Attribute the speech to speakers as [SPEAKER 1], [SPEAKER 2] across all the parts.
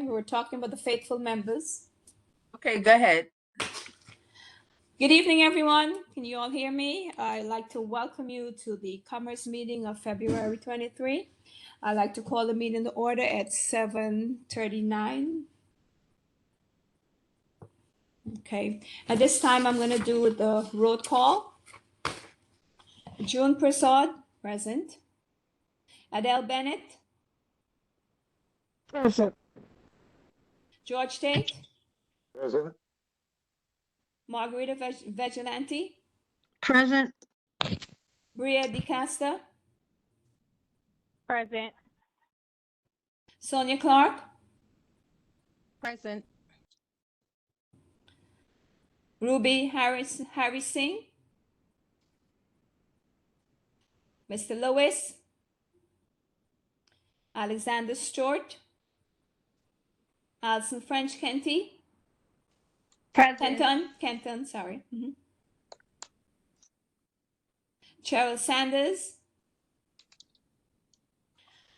[SPEAKER 1] We were talking about the faithful members.
[SPEAKER 2] Okay, go ahead.
[SPEAKER 1] Good evening, everyone. Can you all hear me? I'd like to welcome you to the Commerce meeting of February 23. I'd like to call the meeting to order at 7:39. Okay, at this time, I'm going to do the roll call. June Prasad, present. Adele Bennett.
[SPEAKER 3] Present.
[SPEAKER 1] George Tate.
[SPEAKER 3] Present.
[SPEAKER 1] Margarita Vigilante.
[SPEAKER 4] Present.
[SPEAKER 1] Bria DeCasta.
[SPEAKER 4] Present.
[SPEAKER 1] Sonia Clark.
[SPEAKER 4] Present.
[SPEAKER 1] Ruby Harris Singh. Mr. Lewis. Alexander Stewart. Alison French Kenty.
[SPEAKER 4] Present.
[SPEAKER 1] Kenton, sorry. Cheryl Sanders.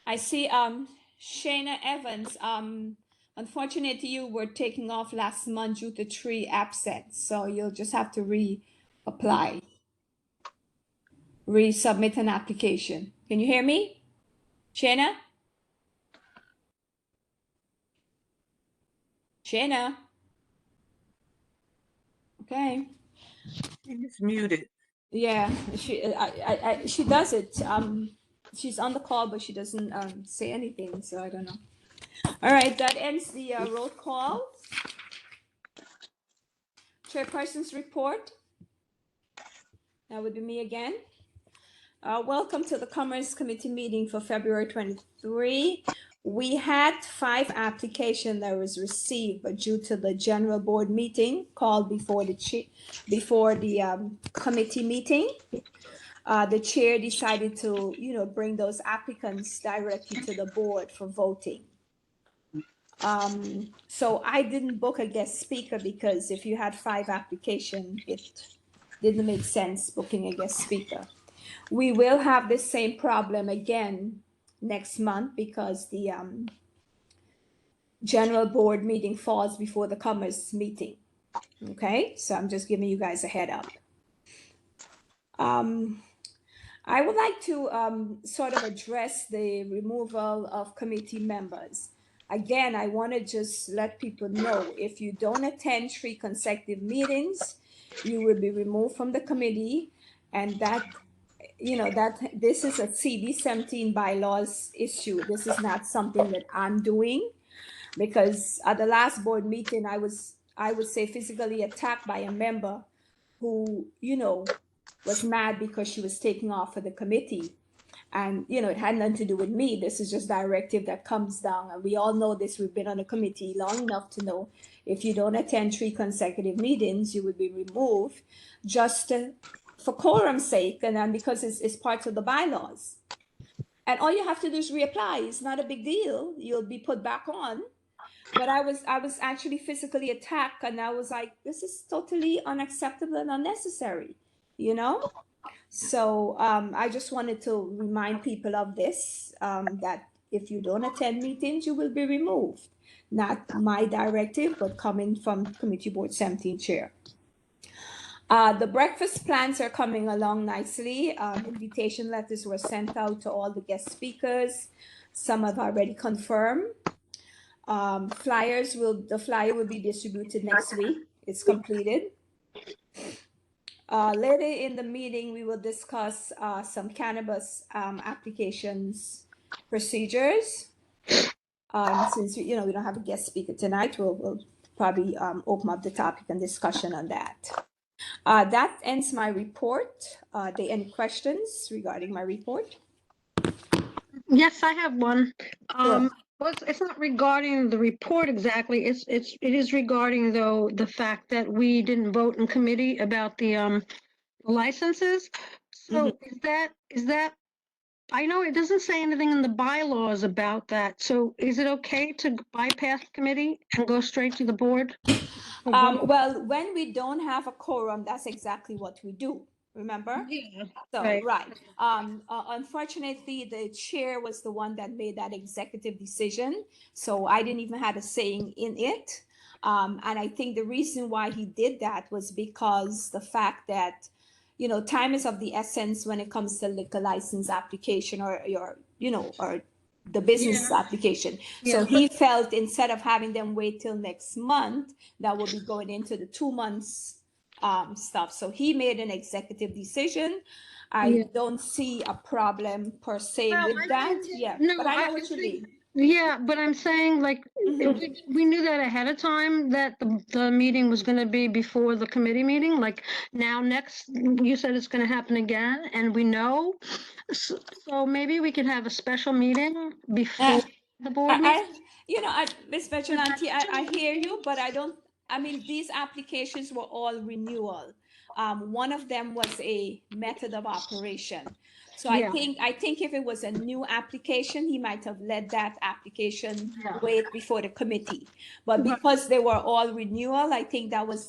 [SPEAKER 1] I see Shayna Evans. Unfortunately, you were taking off last month due to 3 absent, so you'll just have to reapply. Resubmit an application. Can you hear me? Shayna? Shayna? Okay.
[SPEAKER 2] She's muted.
[SPEAKER 1] Yeah, she does it. She's on the call, but she doesn't say anything, so I don't know. All right, that ends the roll call. Chairperson's report. That would be me again. Welcome to the Commerce Committee meeting for February 23. We had 5 applications that was received, but due to the general board meeting called before the committee meeting, the chair decided to, bring those applicants directly to the board for voting. So I didn't book a guest speaker because if you had 5 applications, it didn't make sense booking a guest speaker. We will have the same problem again next month because the general board meeting falls before the Commerce meeting. Okay, so I'm just giving you guys a head up. I would like to sort of address the removal of committee members. Again, I want to just let people know if you don't attend 3 consecutive meetings, you will be removed from the committee, and that this is a CD17 bylaws issue. This is not something that I'm doing, because at the last board meeting, I would say physically attacked by a member who, was mad because she was taking off for the committee. And, it had nothing to do with me. This is just directive that comes down. And we all know this. We've been on a committee long enough to know if you don't attend 3 consecutive meetings, you would be removed just for quorum's sake. And then because it's part of the bylaws. And all you have to do is reapply. It's not a big deal. You'll be put back on. But I was actually physically attacked. And I was like, this is totally unacceptable and unnecessary, So I just wanted to remind people of this, that if you don't attend meetings, you will be removed. Not my directive, but coming from Committee Board 17 chair. The breakfast plans are coming along nicely. Invitation letters were sent out to all the guest speakers. Some have already confirmed. The flyer will be distributed next week. It's completed. Later in the meeting, we will discuss some cannabis applications procedures. Since we don't have a guest speaker tonight, we'll probably open up the topic and discussion on that. That ends my report. Are there any questions regarding my report?
[SPEAKER 4] Yes, I have one.
[SPEAKER 1] Sure.
[SPEAKER 4] Well, it's not regarding the report exactly. It is regarding, though, the fact that we didn't vote in committee about the licenses. So is that I know it doesn't say anything in the bylaws about that. So is it okay to bypass committee and go straight to the board?
[SPEAKER 1] Well, when we don't have a quorum, that's exactly what we do. remember?
[SPEAKER 4] Yeah.
[SPEAKER 1] So,
[SPEAKER 4] Right.
[SPEAKER 1] right. Unfortunately, the chair was the one that made that executive decision. So I didn't even have a saying in it. And I think the reason why he did that was because the fact that, time is of the essence when it comes to liquor license application or your, or the business
[SPEAKER 4] Yeah.
[SPEAKER 1] application.
[SPEAKER 4] Yeah,
[SPEAKER 1] So he felt instead of having them wait till next month, that will be going into the 2 months stuff. So he made an executive decision. I
[SPEAKER 4] Yeah.
[SPEAKER 1] don't see a problem per se
[SPEAKER 4] Well,
[SPEAKER 1] with
[SPEAKER 4] I
[SPEAKER 1] that.
[SPEAKER 4] think,
[SPEAKER 1] Yeah,
[SPEAKER 4] no,
[SPEAKER 1] but I know
[SPEAKER 4] I
[SPEAKER 1] what you
[SPEAKER 4] think,
[SPEAKER 1] mean.
[SPEAKER 4] yeah, but I'm saying like,
[SPEAKER 1] Mhm.
[SPEAKER 4] we knew that ahead of time that the meeting was gonna be before the committee meeting, like now next, you said it's gonna happen again, and we know. So maybe we could have a special meeting before
[SPEAKER 1] Uh,
[SPEAKER 4] the board meeting.
[SPEAKER 1] Miss Petronanti, I hear you, but I mean, these applications were all renewal. One of them was a method of operation. So
[SPEAKER 4] Yeah.
[SPEAKER 1] I think if it was a new application, he might have let that application
[SPEAKER 4] Yeah.
[SPEAKER 1] wait before the committee. But
[SPEAKER 4] Right.
[SPEAKER 1] because they were all renewal, I think that was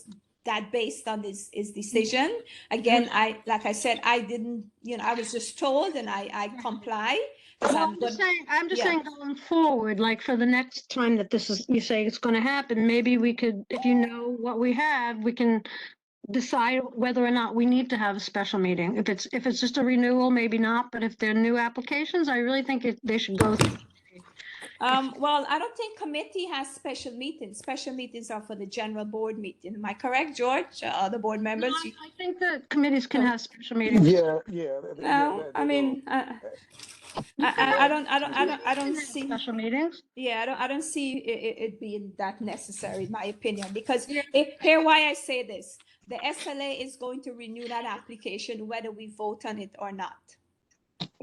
[SPEAKER 1] that based on his decision. Again, like I said, I didn't, I was just told and I comply because
[SPEAKER 4] Well,
[SPEAKER 1] I'm good.
[SPEAKER 4] I'm just
[SPEAKER 1] Yeah.
[SPEAKER 4] saying going forward, like for the next time that this is, you say it's gonna happen, maybe we could, if you know what we have, we can decide whether or not we need to have a special meeting. If it's just a renewal, maybe not, but if they're new applications, I really think they should go through.
[SPEAKER 1] Well, I don't think committee has special meetings. Special meetings are for the general board meeting. Am I correct, George? Other board
[SPEAKER 4] No,
[SPEAKER 1] members?
[SPEAKER 4] I think that committees can
[SPEAKER 1] No.
[SPEAKER 4] have special meetings.
[SPEAKER 1] No, I mean, I don't
[SPEAKER 4] Can have
[SPEAKER 1] see.
[SPEAKER 4] special meetings.
[SPEAKER 1] Yeah, I don't see it being that necessary, in my opinion, because
[SPEAKER 4] Yeah.
[SPEAKER 1] here why I say this, the SLA is going to renew that application whether we vote on it or not,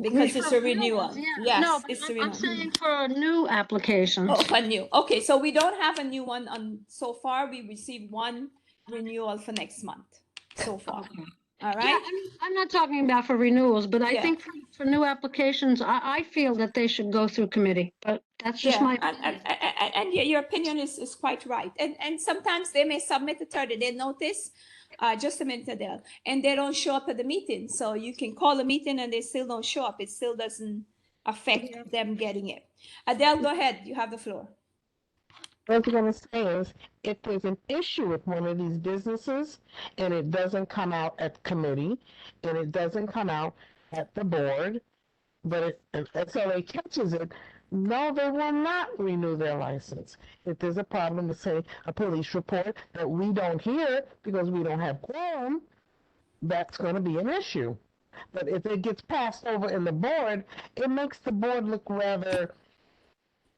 [SPEAKER 1] because it's a renewal.
[SPEAKER 4] Yeah. No,
[SPEAKER 1] Yes,
[SPEAKER 4] but
[SPEAKER 1] it's a
[SPEAKER 4] I'm
[SPEAKER 1] renewal.
[SPEAKER 4] saying for new applications.
[SPEAKER 1] Oh, for new. Okay, so we don't have a new one on so far. We received one renewal for next month so far.
[SPEAKER 4] Okay.
[SPEAKER 1] All
[SPEAKER 4] Yeah,
[SPEAKER 1] right.
[SPEAKER 4] I'm not talking about for renewals, but I
[SPEAKER 1] Yeah.
[SPEAKER 4] think for new applications, I feel that they should go through committee, but that's just
[SPEAKER 1] Yeah,
[SPEAKER 4] my
[SPEAKER 1] and,
[SPEAKER 4] opinion.
[SPEAKER 1] and your opinion is quite right. And sometimes they may submit a 30-day notice, just a minute, Adele, and they don't show up at the meeting. So you can call a meeting and they still don't show up. It still doesn't affect
[SPEAKER 4] Yeah.
[SPEAKER 1] them getting it. Adele, go ahead. You have the floor.
[SPEAKER 3] What I was going to say is, if there's an issue with one of these businesses and it doesn't come out at committee and it doesn't come out at the board, but if SLA catches it, no, they will not renew their license. If there's a problem with, say, a police report that we don't hear because we don't have quorum, that's going to be an issue. But if it gets passed over in the board, it makes the board look rather,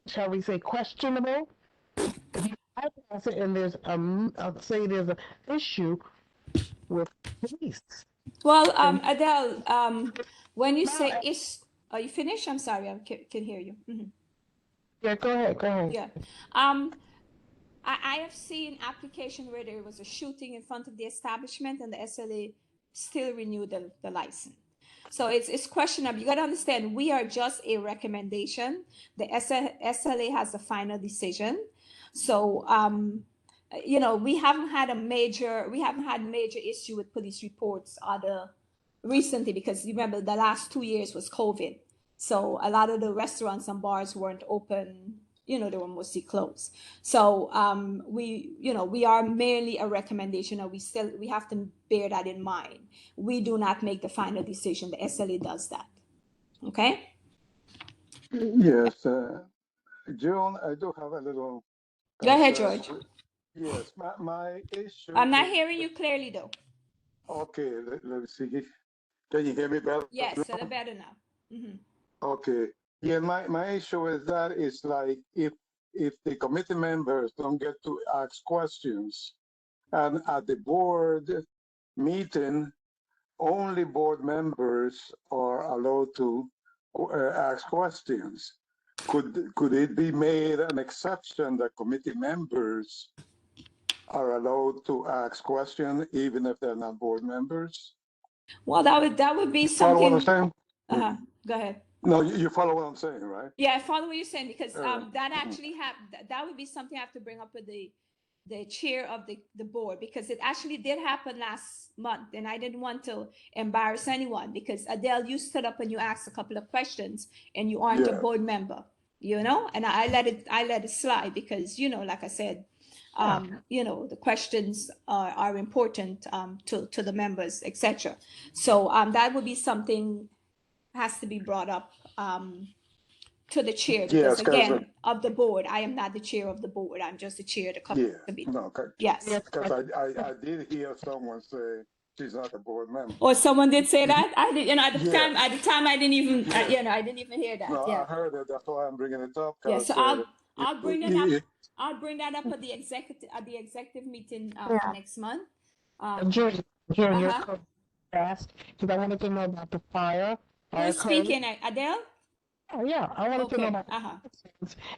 [SPEAKER 3] shall we say, questionable. If you bypass it and there's say there's an issue with police.
[SPEAKER 1] Well, Adele, when you say are you finished? I'm sorry, I can hear you. Mhm.
[SPEAKER 3] Yeah, go ahead.
[SPEAKER 1] Yeah. I have seen application where there was a shooting in front of the establishment and the SLA still renewed the license. So it's questionable. You got to understand, we are just a recommendation. The SLA has the final decision. So, we haven't had major issue with police reports recently, because remember the last 2 years was COVID. So a lot of the restaurants and bars weren't open, they were mostly closed. So we are merely a recommendation, and we have to bear that in mind. We do not make the final decision. The SLA does that. Okay?
[SPEAKER 5] Yes, Joan, I do have a little
[SPEAKER 1] Go ahead,
[SPEAKER 5] concern.
[SPEAKER 1] George.
[SPEAKER 5] Yes, my issue.
[SPEAKER 1] I'm not hearing you clearly though.
[SPEAKER 5] Okay, let me see. Can you hear me better?
[SPEAKER 1] Yes, a little better now. Mhm.
[SPEAKER 5] Okay. Yeah, my issue is that it's like if the committee members don't get to ask questions, and at the board meeting, only board members are allowed to ask questions. Could it be made an exception that committee members are allowed to ask questions even if they're not board members?
[SPEAKER 1] Well, that would be
[SPEAKER 5] Follow what I'm
[SPEAKER 1] something.
[SPEAKER 5] saying?
[SPEAKER 1] Go ahead.
[SPEAKER 5] No, you follow what I'm saying, right?
[SPEAKER 1] Yeah, I follow what you're saying, because
[SPEAKER 5] All right.
[SPEAKER 1] that actually that would be something I have to bring up with the the chair of the board, because it actually did happen last month, and I didn't want to embarrass anyone, because Adele, you stood up and you asked a couple of questions and you aren't a
[SPEAKER 5] Yeah.
[SPEAKER 1] board member, and I let it slide because, like I said, the questions are important to the members, etc. So that would be something has to be brought up to the chair, because
[SPEAKER 5] Yes, Councilman.
[SPEAKER 1] again, of the board, I am not the chair of the board. I'm just the chair of the
[SPEAKER 5] Yeah,
[SPEAKER 1] committee.
[SPEAKER 5] no,
[SPEAKER 1] Yes.
[SPEAKER 5] because I did hear someone say she's not a board member.
[SPEAKER 1] Or someone did say that. I did, at the
[SPEAKER 5] Yeah.
[SPEAKER 1] time, I didn't even,
[SPEAKER 5] Yeah.
[SPEAKER 1] I didn't even hear that.
[SPEAKER 5] No,
[SPEAKER 1] Yeah.
[SPEAKER 5] I heard it. That's why I'm bringing it up.
[SPEAKER 1] Yeah.
[SPEAKER 5] 'Cause,
[SPEAKER 1] So I'll bring it up.
[SPEAKER 5] it-
[SPEAKER 1] I'll bring that up at the executive meeting
[SPEAKER 3] Yeah.
[SPEAKER 1] next month.
[SPEAKER 3] Julie, your
[SPEAKER 1] Uh-huh.
[SPEAKER 3] code asked, because I wanted to know about the fire.
[SPEAKER 1] Who's
[SPEAKER 3] code.
[SPEAKER 1] speaking? Adele?
[SPEAKER 3] Oh, yeah, I wanted to know
[SPEAKER 1] Okay.
[SPEAKER 3] about
[SPEAKER 1] Uh-huh.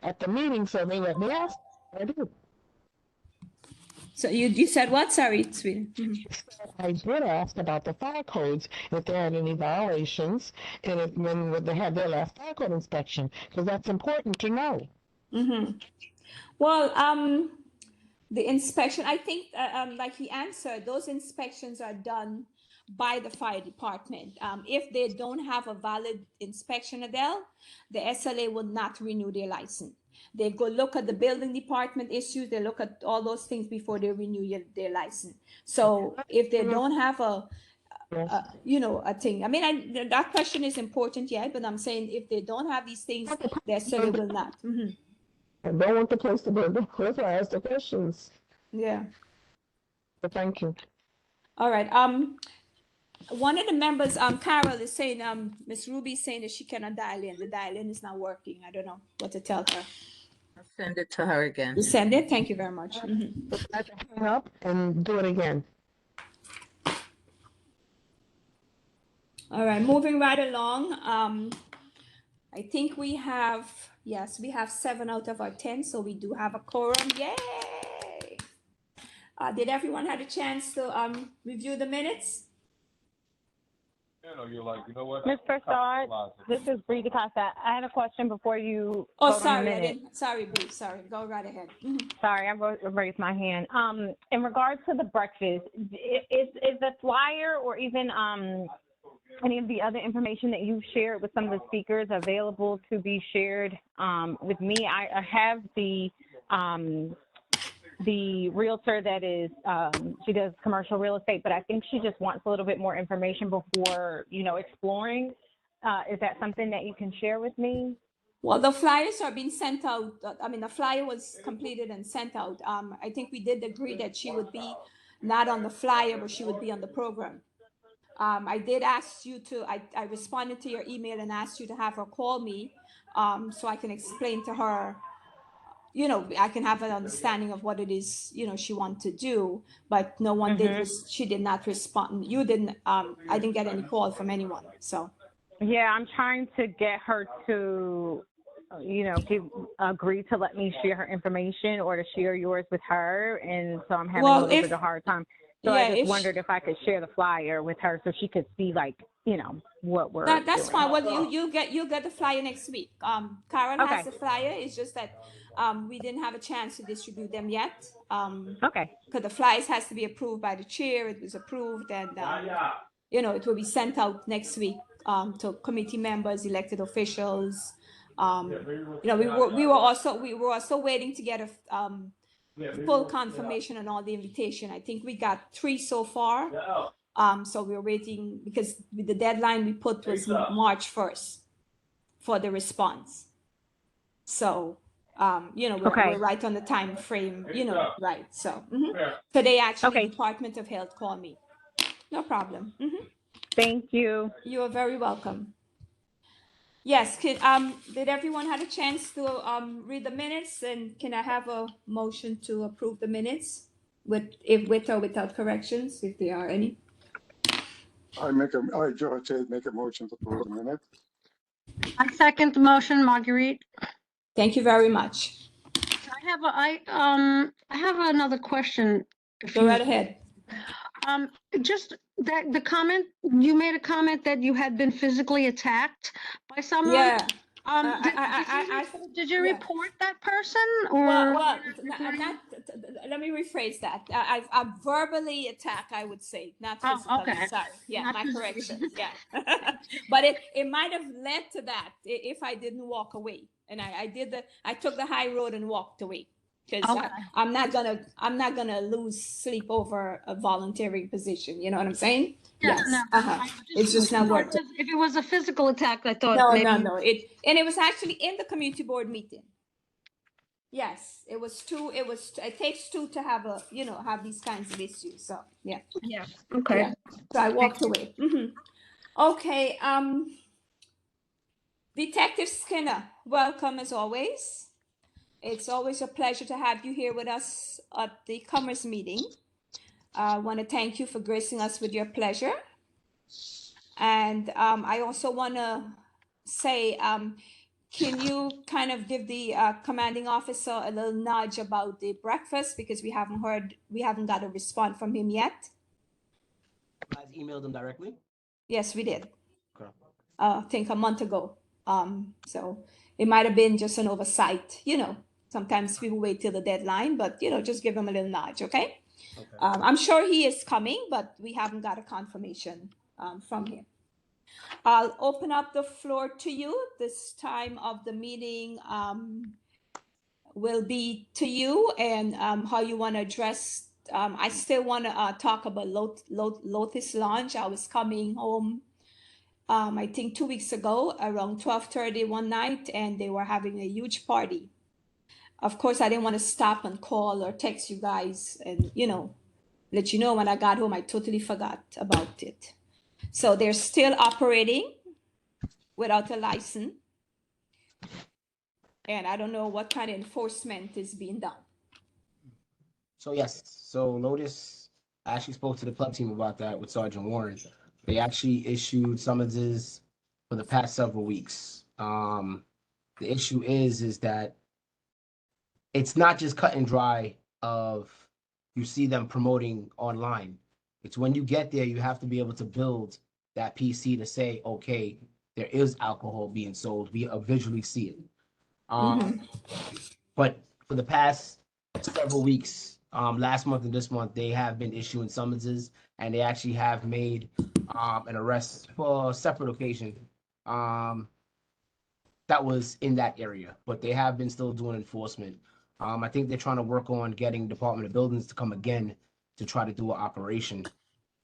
[SPEAKER 3] at the meeting, so they let me ask. I did.
[SPEAKER 1] So you said what? Sorry, sweetie.
[SPEAKER 3] I did ask about the fire codes, if there had any violations, and if when they had their last fire code inspection, because that's important to know.
[SPEAKER 1] Mm-hmm. Well, the inspection, I think, like he answered, those inspections are done by the fire department. If they don't have a valid inspection, Adele, the SLA will not renew their license. They go look at the building department issues, they look at all those things before they renew their license. So if they don't have a thing, I mean, that question is important, yeah, but I'm saying if they don't have these things, the SLA will not. Mhm.
[SPEAKER 3] I don't want the place to burn. That's why I asked the questions.
[SPEAKER 1] Yeah.
[SPEAKER 3] But thank you.
[SPEAKER 1] All right. One of the members, Carol, is saying, Miss Ruby is saying that she cannot dial in. The dial in is not working. I don't know what to tell her.
[SPEAKER 2] I'll send it to her again.
[SPEAKER 1] You send it? Thank you very much. Mhm.
[SPEAKER 3] I can hang up and do it again.
[SPEAKER 1] All right, moving right along. I think we have 7 out of our 10, so we do have a quorum. Yay! Did everyone have a chance to review the minutes?
[SPEAKER 6] You're like, you know what?
[SPEAKER 7] Ms. Prasad, this is Bree DeCosta. I had a question before you.
[SPEAKER 1] Oh,
[SPEAKER 7] vote on the
[SPEAKER 1] sorry, I
[SPEAKER 7] minutes.
[SPEAKER 1] didn't. Sorry, Bree. Sorry. Go right ahead. Mhm.
[SPEAKER 7] Sorry, I raised my hand. In regards to the breakfast, is the flyer or even any of the other information that you've shared with some of the speakers available to be shared with me? I have the realtor that is, she does commercial real estate, but I think she just wants a little bit more information before, exploring. Is that something that you can share with me?
[SPEAKER 1] Well, the flyers are being sent out. I mean, the flyer was completed and sent out. I think we did agree that she would be not on the flyer, but she would be on the program. I did ask you to, I responded to your email and asked you to have her call me so I can explain to her, I can have an understanding of what it is, she wants to do, but no one did, she did not respond. You didn't, I didn't get any call from anyone, so.
[SPEAKER 7] Yeah, I'm trying to get her to, agree to let me share her information or to share yours with her, and so I'm having a little bit of a hard time. So
[SPEAKER 1] yeah,
[SPEAKER 7] I just wondered if I could share the flyer with her so she could see, what we're
[SPEAKER 1] That's
[SPEAKER 7] doing.
[SPEAKER 1] fine. Well, you'll get the flyer next week. Karen
[SPEAKER 7] Okay.
[SPEAKER 1] has the flyer. It's just that we didn't have a chance to distribute them yet.
[SPEAKER 7] Okay.
[SPEAKER 1] Because the flyers has to be approved by the chair. It was approved, and it will be sent out next week to committee members, elected officials. We were also waiting to get a full confirmation on all the invitation. I think we got 3 so far. So we're waiting because the deadline we put was March 1st for the response. So, we're right on the time frame, right. So today actually Department of Health called me. No problem.
[SPEAKER 7] Thank you.
[SPEAKER 1] You are very welcome. Yes, did everyone have a chance to read the minutes, and can I have a motion to approve the minutes with or without corrections, if there are any?
[SPEAKER 5] George, make a motion to approve the minutes.
[SPEAKER 4] I second the motion, Marguerite.
[SPEAKER 1] Thank you very much.
[SPEAKER 4] I have another question.
[SPEAKER 1] Go right ahead.
[SPEAKER 4] Just that you made a comment that you had been physically attacked by someone.
[SPEAKER 1] Yeah.
[SPEAKER 4] Did you
[SPEAKER 1] yeah.
[SPEAKER 4] report that person or?
[SPEAKER 1] Well,
[SPEAKER 4] reporting?
[SPEAKER 1] let me rephrase that. I've verbally attacked, I would say, not
[SPEAKER 4] Oh,
[SPEAKER 1] physically.
[SPEAKER 4] okay.
[SPEAKER 1] Sorry. Yeah,
[SPEAKER 4] Not
[SPEAKER 1] my
[SPEAKER 4] physically.
[SPEAKER 1] correction. Yeah. But it might have led to that if I didn't walk away. And I took the high road and walked away. Because
[SPEAKER 4] Okay.
[SPEAKER 1] I'm not gonna lose sleep over a voluntary position. You know what I'm saying?
[SPEAKER 4] Yeah,
[SPEAKER 1] Yes.
[SPEAKER 4] no,
[SPEAKER 1] Uh-huh. It's just not worth it.
[SPEAKER 4] If it was a physical attack, I thought
[SPEAKER 1] No,
[SPEAKER 4] maybe.
[SPEAKER 1] no. It was actually in the community board meeting. Yes, it was two. It takes two to have have these kinds of issues. So yeah,
[SPEAKER 4] Yeah, okay.
[SPEAKER 1] yeah. So I walked away. Okay. Detective Skinner, welcome as always. It's always a pleasure to have you here with us at the Commerce meeting. I want to thank you for gracing us with your pleasure. And I also want to say, can you kind of give the commanding officer a little nudge about the breakfast, because we haven't got a response from him yet.
[SPEAKER 6] You guys emailed them directly?
[SPEAKER 1] Yes, we did.
[SPEAKER 6] Okay.
[SPEAKER 1] I think a month ago. So it might have been just an oversight. Sometimes people wait till the deadline, but just give him a little nudge, okay?
[SPEAKER 6] Okay.
[SPEAKER 1] I'm sure he is coming, but we haven't got a confirmation from him. I'll open up the floor to you. This time of the meeting will be to you, and how you want to address. I still want to talk about Lotus Lounge. I was coming home, I think 2 weeks ago, around 12:30 one night, and they were having a huge party. Of course, I didn't want to stop and call or text you guys and let you know when I got home. I totally forgot about it. So they're still operating without a license. And I don't know what kind of enforcement is being done.
[SPEAKER 6] So yes, so Lotus, I actually spoke to the club team about that with Sergeant Warren. They actually issued summonses for the past several weeks. The issue is that it's not just cut and dry of you see them promoting online. It's when you get there, you have to be able to build that PC to say, okay, there is alcohol being sold. We visually see it. But for the past several weeks, last month and this month, they have been issuing summonses, and they actually have made an arrest for a separate occasion that was in that area. But they have been still doing enforcement. I think they're trying to work on getting Department of Buildings to come again to try to do an operation.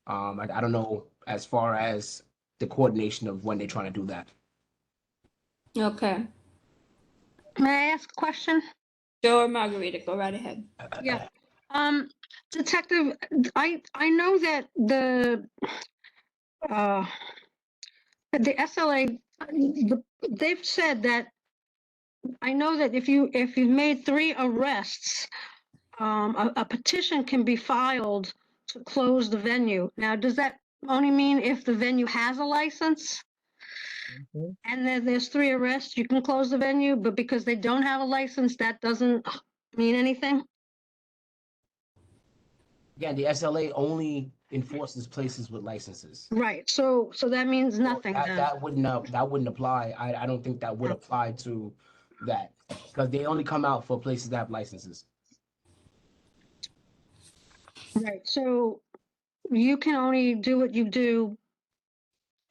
[SPEAKER 6] I don't know as far as the coordination of when they're trying to do that.
[SPEAKER 1] Okay.
[SPEAKER 4] May I ask a question?
[SPEAKER 1] Sure, Margarita, go right ahead.
[SPEAKER 4] Yeah. Detective, I know that the SLA, they've said that, I know that if you've made 3 arrests, a petition can be filed to close the venue. Now, does that only mean if the venue has a license? And then there's 3 arrests, you can close the venue, but because they don't have a license, that doesn't mean anything?
[SPEAKER 6] Again, the SLA only enforces places with licenses.
[SPEAKER 4] Right, so that means
[SPEAKER 6] So
[SPEAKER 4] nothing then.
[SPEAKER 6] that wouldn't apply. I don't think that would apply to that, because they only come out for places that have licenses.
[SPEAKER 4] Right, so you can only do what you do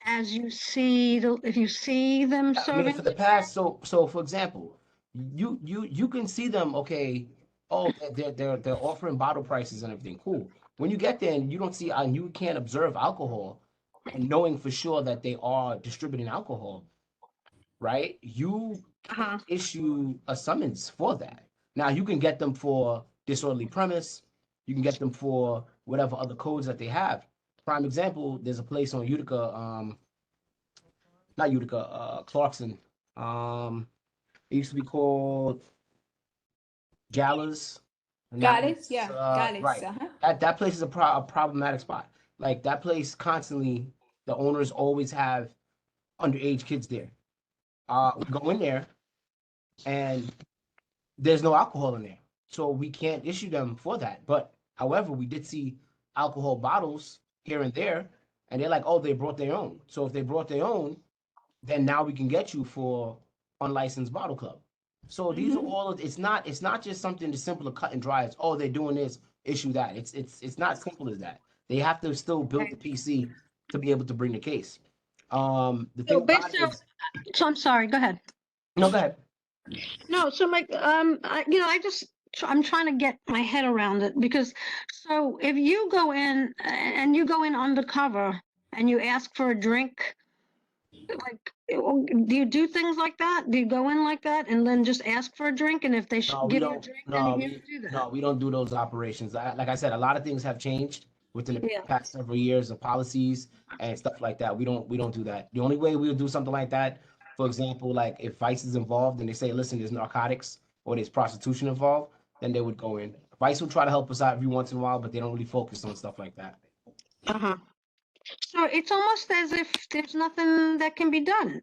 [SPEAKER 4] as you see, if you see them
[SPEAKER 6] I mean,
[SPEAKER 4] serving.
[SPEAKER 6] for the past, so for example, you can see them, okay, oh, they're offering bottle prices and everything, cool. When you get there and you don't see, and you can't observe alcohol, and knowing for sure that they are distributing alcohol, right? You
[SPEAKER 4] Uh-huh.
[SPEAKER 6] issue a summons for that. Now you can get them for disorderly premise. You can get them for whatever other codes that they have. Prime example, there's a place on Utica, not Utica, Clarkson. It used to be called Jallas. and that
[SPEAKER 1] Got it?
[SPEAKER 6] was,
[SPEAKER 1] Yeah, got it.
[SPEAKER 6] Right.
[SPEAKER 1] Uh-huh.
[SPEAKER 6] That place is a problematic spot. Like that place constantly, the owners always have underage kids there. We go in there and there's no alcohol in there. So we can't issue them for that. But however, we did see alcohol bottles here and there, and they're like, oh, they brought their own. So if they brought their own, then now we can get you for unlicensed bottle club. So these are all, it's not just something as simple as cut and dry as, oh, they're doing this, issue that. It's not simple as that. They have to still build the PC to be able to bring the case. The thing
[SPEAKER 4] So
[SPEAKER 6] about
[SPEAKER 4] based
[SPEAKER 6] it
[SPEAKER 4] on,
[SPEAKER 6] is,
[SPEAKER 4] so I'm sorry, go ahead.
[SPEAKER 6] no, go ahead.
[SPEAKER 4] No, so my, I'm trying to get my head around it because, so if you go in and you go in undercover and you ask for a drink, like, do you do things like that? Do you go in like that and then just ask for a drink? And if they
[SPEAKER 6] No, we
[SPEAKER 4] give you a
[SPEAKER 6] don't.
[SPEAKER 4] drink,
[SPEAKER 6] No,
[SPEAKER 4] then you
[SPEAKER 6] we
[SPEAKER 4] do that?
[SPEAKER 6] no, we don't do those operations. Like I said, a lot of things have changed within the
[SPEAKER 4] Yeah.
[SPEAKER 6] past several years of policies and stuff like that. We don't do that. The only way we would do something like that, for example, like if Vice is involved and they say, listen, there's narcotics or there's prostitution involved, then they would go in. Vice will try to help us out every once in a while, but they don't really focus on stuff like that.
[SPEAKER 4] Uh-huh. So it's almost as if there's nothing that can be done.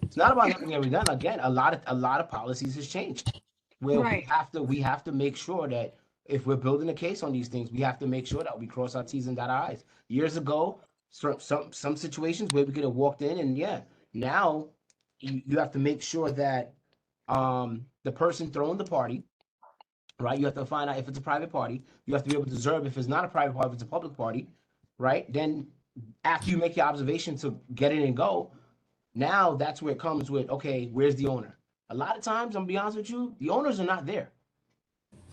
[SPEAKER 6] It's not about nothing every done. Again, a lot of policies has changed. Where
[SPEAKER 4] Right.
[SPEAKER 6] we have to make sure that if we're building a case on these things, we have to make sure that we cross our T's and dot our I's. Years ago, some situations where we could have walked in and yeah, now you have to make sure that the person throwing the party, right? You have to find out if it's a private party. You have to be able to observe if it's not a private party, if it's a public party, right? Then after you make your observation to get in and go, now that's where it comes with, okay, where's the owner? A lot of times, I'm gonna be honest with you, the owners are not there.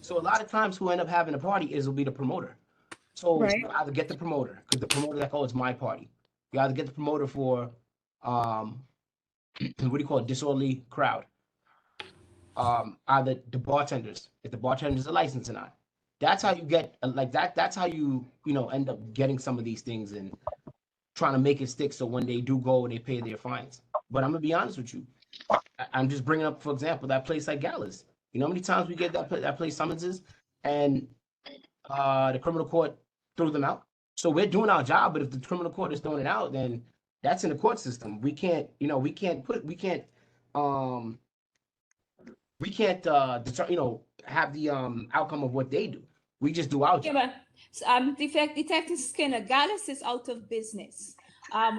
[SPEAKER 6] So a lot of times who end up having a party will be the promoter. So
[SPEAKER 4] Right.
[SPEAKER 6] you either get the promoter, because the promoter like, oh, it's my party. You either get the promoter for what do you call it, disorderly crowd. Either the bartenders, if the bartenders are licensed or not. That's how you get like that. That's how you end up getting some of these things and trying to make it stick. So when they do go, they pay their fines. But I'm gonna be honest with you. I'm just bringing up, for example, that place like Gallus. You know how many times we get that place summonses and the criminal court threw them out. So we're doing our job, but if the criminal court is throwing it out, then that's in the court system. We can't have the outcome of what they do. We just do our
[SPEAKER 1] Yeah,
[SPEAKER 6] job.
[SPEAKER 1] but Detective Skinner, Gallus is out of business.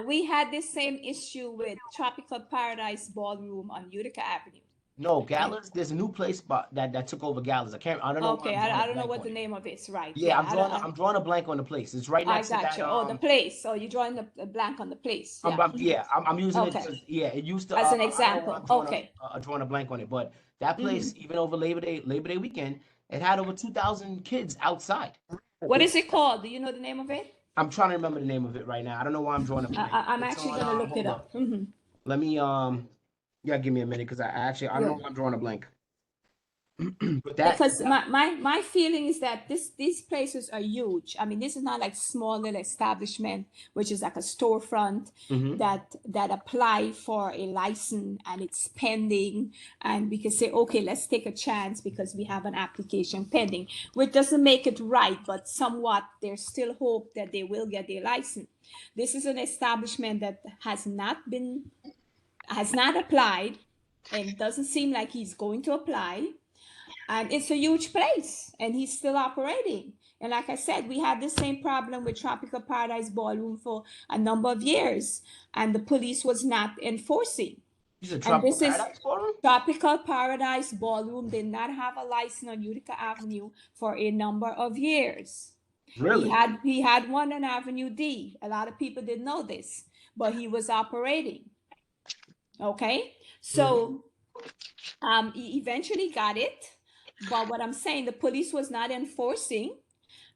[SPEAKER 1] We had the same issue with Tropical Paradise Ballroom on Utica Avenue.
[SPEAKER 6] No, Gallus, there's a new place that took over Gallus. I don't know.
[SPEAKER 1] Okay, I don't know what the name of it is, right?
[SPEAKER 6] Yeah,
[SPEAKER 1] I
[SPEAKER 6] I'm drawing a blank on the place. It's right
[SPEAKER 1] I
[SPEAKER 6] next to
[SPEAKER 1] got
[SPEAKER 6] that.
[SPEAKER 1] you. Oh, the place. So you're drawing a blank on the place. Yeah.
[SPEAKER 6] I'm using
[SPEAKER 1] Okay.
[SPEAKER 6] it. It used to
[SPEAKER 1] As an
[SPEAKER 6] I don't know why
[SPEAKER 1] example.
[SPEAKER 6] I'm drawing
[SPEAKER 1] Okay.
[SPEAKER 6] drawing a blank on it, but that place, even over Labor Day weekend, it had over 2,000 kids outside.
[SPEAKER 1] What is it called? Do you know the name of it?
[SPEAKER 6] I'm trying to remember the name of it right now. I don't know why I'm drawing a blank.
[SPEAKER 1] I'm
[SPEAKER 6] It's
[SPEAKER 1] actually
[SPEAKER 6] on,
[SPEAKER 1] gonna look it
[SPEAKER 6] hold
[SPEAKER 1] up. Mhm.
[SPEAKER 6] Let me yeah, give me a minute because I don't know why I'm drawing a blank. But that
[SPEAKER 1] Because my feeling is that these places are huge. I mean, this is not like small little establishment, which is like a storefront
[SPEAKER 6] Mhm.
[SPEAKER 1] that apply for a license and it's pending, and we can say, okay, let's take a chance because we have an application pending, which doesn't make it right, but somewhat there's still hope that they will get their license. This is an establishment that has not applied, and doesn't seem like he's going to apply. And it's a huge place and he's still operating. And like I said, we had the same problem with Tropical Paradise Ballroom for a number of years, and the police was not enforcing.
[SPEAKER 6] You said
[SPEAKER 1] And
[SPEAKER 6] Tropical
[SPEAKER 1] this is
[SPEAKER 6] Paradise Ballroom?
[SPEAKER 1] Tropical Paradise Ballroom did not have a license on Utica Avenue for a number of years.
[SPEAKER 6] Really?
[SPEAKER 1] He had one on Avenue D. A lot of people didn't know this, but he was operating. Okay, so he eventually got it. But what I'm saying, the police was not enforcing,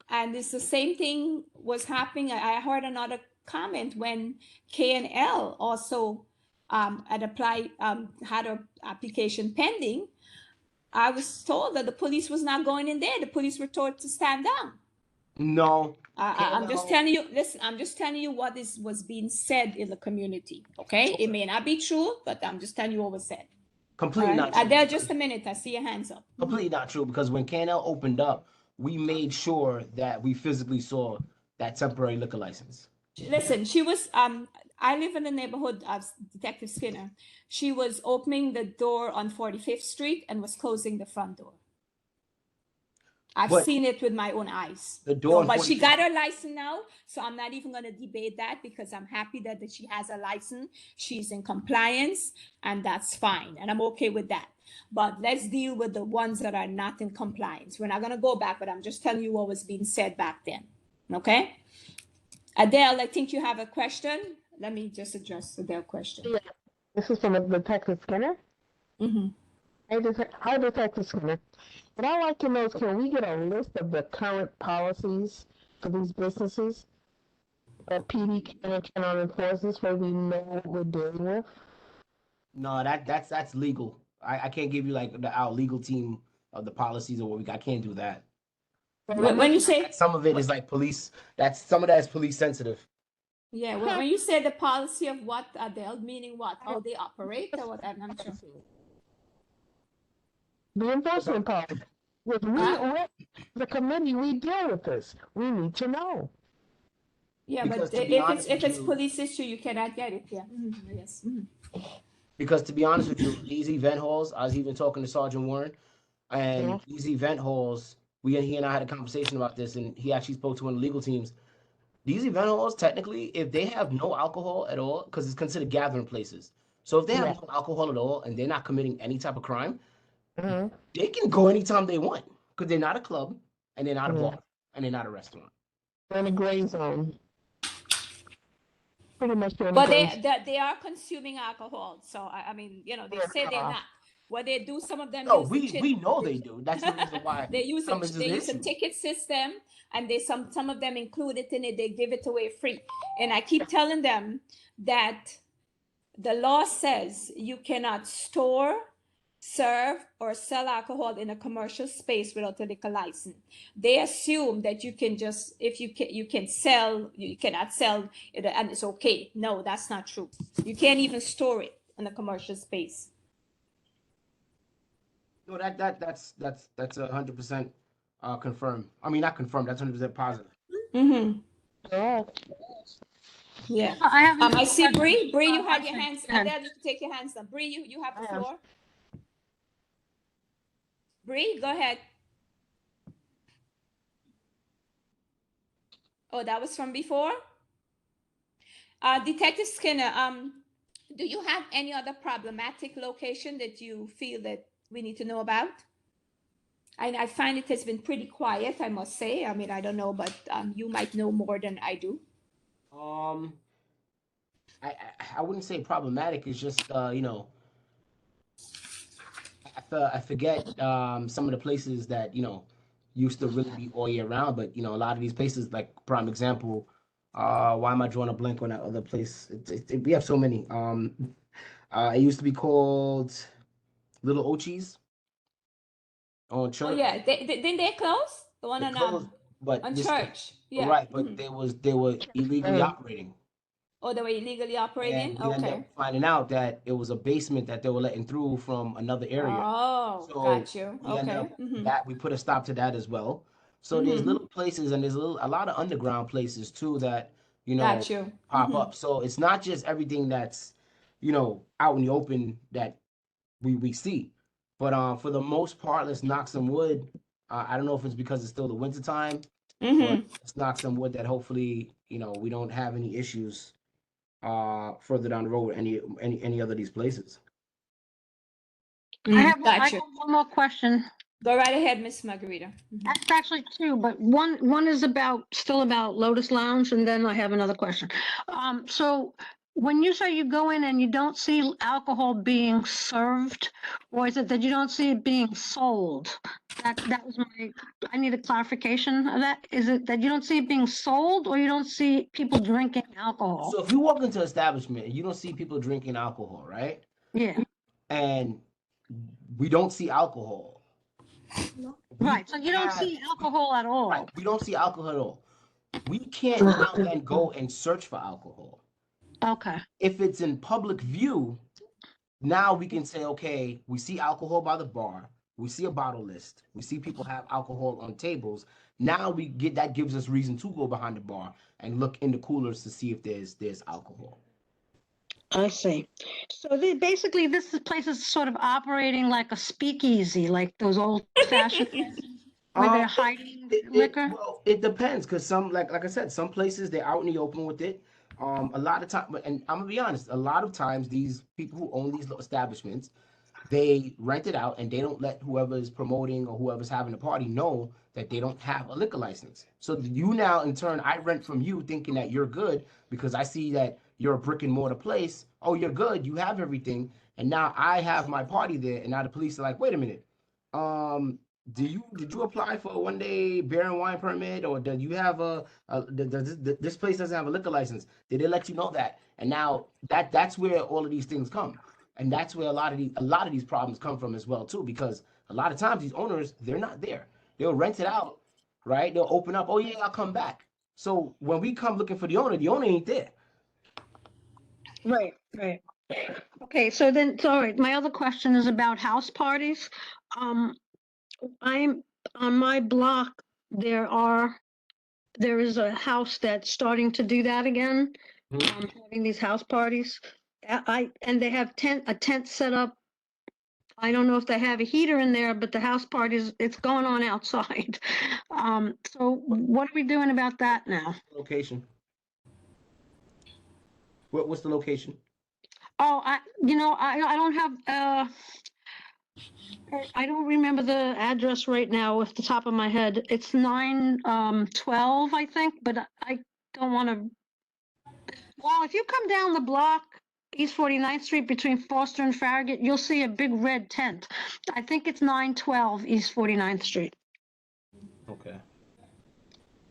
[SPEAKER 1] and it's the same thing was happening. I heard another comment when K&L also had applied, had an application pending. I was told that the police was not going in there. The police were told to stand down.
[SPEAKER 6] No.
[SPEAKER 1] I'm just
[SPEAKER 6] K&L
[SPEAKER 1] telling you. Listen, I'm just telling you what was being said in the community. Okay, it may not be true, but I'm just telling you what was said.
[SPEAKER 6] Completely not true.
[SPEAKER 1] There, just a minute. I see your hands up.
[SPEAKER 6] Completely not true because when K&L opened up, we made sure that we physically saw that temporary liquor license.
[SPEAKER 1] Listen, she was. I live in the neighborhood of Detective Skinner. She was opening the door on 45th Street and was closing the front door. I've
[SPEAKER 6] But
[SPEAKER 1] seen it with my own eyes.
[SPEAKER 6] the door
[SPEAKER 1] So,
[SPEAKER 6] in
[SPEAKER 1] but she
[SPEAKER 6] 46
[SPEAKER 1] got her license now, so I'm not even going to debate that because I'm happy that she has a license. She's in compliance, and that's fine, and I'm okay with that. But let's deal with the ones that are not in compliance. We're not going to go back, but I'm just telling you what was being said back then. Okay, Adele, I think you have a question. Let me just address Adele's question.
[SPEAKER 3] This is from Detective Skinner.
[SPEAKER 1] Mm-hmm.
[SPEAKER 3] Hi, Detective Skinner. What I'd like to know is, can we get a list of the current policies for these businesses that PD can and cannot enforce this way we know what we're dealing with?
[SPEAKER 6] No, that's legal. I can't give you like our legal team of the policies or what I can't do that.
[SPEAKER 1] When you say,
[SPEAKER 6] Some of it is like police. Some of that is police sensitive.
[SPEAKER 1] yeah, when you say the policy of what, Adele, meaning what? How they operate or what? I'm not sure.
[SPEAKER 3] The enforcement policy. With the committee, we deal with this. We need to know.
[SPEAKER 1] Yeah,
[SPEAKER 6] Because
[SPEAKER 1] but
[SPEAKER 6] to be honest
[SPEAKER 1] if
[SPEAKER 6] with
[SPEAKER 1] it's
[SPEAKER 6] you-
[SPEAKER 1] police issue, you cannot get it. Yeah. Yes.
[SPEAKER 6] Because to be honest with you, these event halls, I was even talking to Sergeant Warren, and
[SPEAKER 3] Yeah.
[SPEAKER 6] these event halls, he and I had a conversation about this, and he actually spoke to one of the legal teams. These event halls, technically, if they have no alcohol at all, because it's considered gathering places. So if they have no alcohol at all and they're not committing any type of crime,
[SPEAKER 3] Mhm.
[SPEAKER 6] they can go anytime they want because they're not a club and they're not a bar and they're not a restaurant.
[SPEAKER 3] They're in a gray zone. Pretty much they're in a
[SPEAKER 1] But
[SPEAKER 3] gray zone.
[SPEAKER 1] they are consuming alcohol. So I mean, you know, they say they're not. What they do, some of them
[SPEAKER 6] No,
[SPEAKER 1] use
[SPEAKER 6] we know they do. That's the reason why
[SPEAKER 1] they use
[SPEAKER 6] some is
[SPEAKER 1] they
[SPEAKER 6] an
[SPEAKER 1] use a
[SPEAKER 6] issue.
[SPEAKER 1] ticket system, and some of them include it in it. They give it away free, and I keep telling them that the law says you cannot store, serve, or sell alcohol in a commercial space without a liquor license. They assume that you can just, if you can sell, you cannot sell it and it's okay. No, that's not true. You can't even store it in a commercial space.
[SPEAKER 6] No, that's 100% confirmed. I mean, not confirmed. That's 100% positive.
[SPEAKER 1] Mm-hmm.
[SPEAKER 3] Yeah.
[SPEAKER 1] Yeah.
[SPEAKER 4] I have.
[SPEAKER 1] I see Bree. Bree, you had your
[SPEAKER 4] Actually,
[SPEAKER 1] hands.
[SPEAKER 4] go ahead.
[SPEAKER 1] Adele, you can take your hands down. Bree, you have the
[SPEAKER 3] Yes.
[SPEAKER 1] floor. Bree, go ahead. Oh, that was from before? Detective Skinner, do you have any other problematic location that you feel that we need to know about? I find it has been pretty quiet, I must say. I mean, I don't know, but you might know more than I do.
[SPEAKER 6] I wouldn't say problematic. It's just you know, I forget some of the places that used to really be all year round, but a lot of these places, like prime example, why am I drawing a blank on that other place? We have so many. It used to be called Little Ochie's on Church.
[SPEAKER 1] Oh yeah, didn't they close? The one
[SPEAKER 6] They
[SPEAKER 1] on
[SPEAKER 6] closed, but
[SPEAKER 1] on
[SPEAKER 6] this
[SPEAKER 1] Church. Yeah.
[SPEAKER 6] right, but
[SPEAKER 1] Mhm.
[SPEAKER 6] they were illegally operating.
[SPEAKER 1] Oh, they were illegally operating?
[SPEAKER 6] And we ended
[SPEAKER 1] Okay.
[SPEAKER 6] up finding out that it was a basement that they were letting through from another area.
[SPEAKER 1] Oh,
[SPEAKER 6] So
[SPEAKER 1] got you.
[SPEAKER 6] we ended
[SPEAKER 1] Okay.
[SPEAKER 6] up
[SPEAKER 1] Mhm.
[SPEAKER 6] that we put a stop to that as well. So there's
[SPEAKER 1] Mhm.
[SPEAKER 6] little places and there's a lot of underground places too that
[SPEAKER 1] Got you.
[SPEAKER 6] pop
[SPEAKER 1] Mhm.
[SPEAKER 6] up. So it's not just everything that's out in the open that we see. But for the most part, let's knock some wood. I don't know if it's because it's still the winter time, but
[SPEAKER 1] Mhm.
[SPEAKER 6] let's knock some wood that hopefully we don't have any issues further down the road with any other of these places.
[SPEAKER 4] I have
[SPEAKER 1] Got you.
[SPEAKER 4] one more question.
[SPEAKER 1] Go right ahead, Miss Margarita. Mhm.
[SPEAKER 4] That's actually two, but one is still about Lotus Lounge, and then I have another question. So when you say you go in and you don't see alcohol being served, or is it that you don't see it being sold? That was I need a clarification of that. Is it that you don't see it being sold, or you don't see people drinking alcohol?
[SPEAKER 6] So if you walk into an establishment and you don't see people drinking alcohol, right?
[SPEAKER 4] Yeah,
[SPEAKER 6] And we don't see alcohol.
[SPEAKER 4] right. So you don't see alcohol at all.
[SPEAKER 6] Right. We don't see alcohol at all. We can't now then go and search for alcohol.
[SPEAKER 4] Okay.
[SPEAKER 6] If it's in public view, now we can say, okay, we see alcohol by the bar. We see a bottle list. We see people have alcohol on tables. Now that gives us reason to go behind the bar and look in the coolers to see if there's alcohol.
[SPEAKER 4] I see. So basically, this place is sort of operating like a speakeasy, like those old fashioned. where they're
[SPEAKER 6] Um,
[SPEAKER 4] hiding
[SPEAKER 6] It,
[SPEAKER 4] liquor?
[SPEAKER 6] well, it depends because some like I said, some places they're out in the open with it. A lot of time, and I'm gonna be honest, a lot of times these people who own these little establishments, they rent it out and they don't let whoever is promoting or whoever's having a party know that they don't have a liquor license. So you now, in turn, I rent from you thinking that you're good because I see that you're a brick and mortar place. Oh, you're good. You have everything. And now I have my party there. And now the police are like, wait a minute. Um, did you apply for a 1 day beer and wine permit or do you have this place doesn't have a liquor license? Did they let you know that? And now that's where all of these things come. And that's where a lot of these problems come from as well too, because a lot of times these owners they're not there. They'll rent it out, right? They'll open up. Oh yeah, I'll come back. So when we come looking for the owner ain't there.
[SPEAKER 4] Right, right. Okay, so then, so, all right, my other question is about house parties. Um, I'm, on my block, there is a house that's starting to do that again,
[SPEAKER 6] Mhm.
[SPEAKER 4] having these house parties. And they have a tent set up. I don't know if they have a heater in there, but the house parties, it's going on outside. So what are we doing about that now?
[SPEAKER 6] Location. What's the location?
[SPEAKER 4] Oh, I don't have, I don't remember the address right now off the top of my head. It's 912, I think, but I don't want to. Well, if you come down the block, East 49th Street between Foster and Farragut, you'll see a big red tent. I think it's 912 East 49th Street.
[SPEAKER 6] Okay.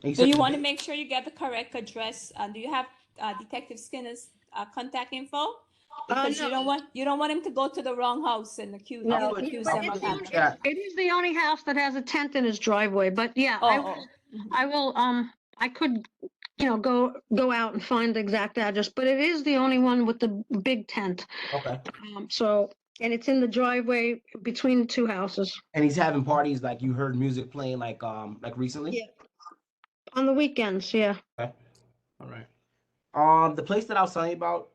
[SPEAKER 6] And you
[SPEAKER 1] So
[SPEAKER 6] said
[SPEAKER 1] you
[SPEAKER 6] the
[SPEAKER 1] want to
[SPEAKER 6] big-
[SPEAKER 1] make sure you get the correct address. Do you have Detective Skinner's contact info? Because
[SPEAKER 4] No.
[SPEAKER 1] you don't want him to go to the wrong house and accuse
[SPEAKER 4] No,
[SPEAKER 1] accuse
[SPEAKER 6] I'll
[SPEAKER 1] them
[SPEAKER 6] put
[SPEAKER 1] of
[SPEAKER 6] it in
[SPEAKER 1] having.
[SPEAKER 6] the chat.
[SPEAKER 4] it is the only house that has a tent in his driveway, but yeah,
[SPEAKER 1] Oh,
[SPEAKER 4] I will, I could, go out and find the exact address, but it is the only one with the big tent.
[SPEAKER 6] Okay.
[SPEAKER 4] So, and it's in the driveway between the two houses.
[SPEAKER 6] And he's having parties like you heard music playing like recently?
[SPEAKER 4] Yeah. On the weekends, yeah.
[SPEAKER 6] Okay. All right. The place that I was telling you about,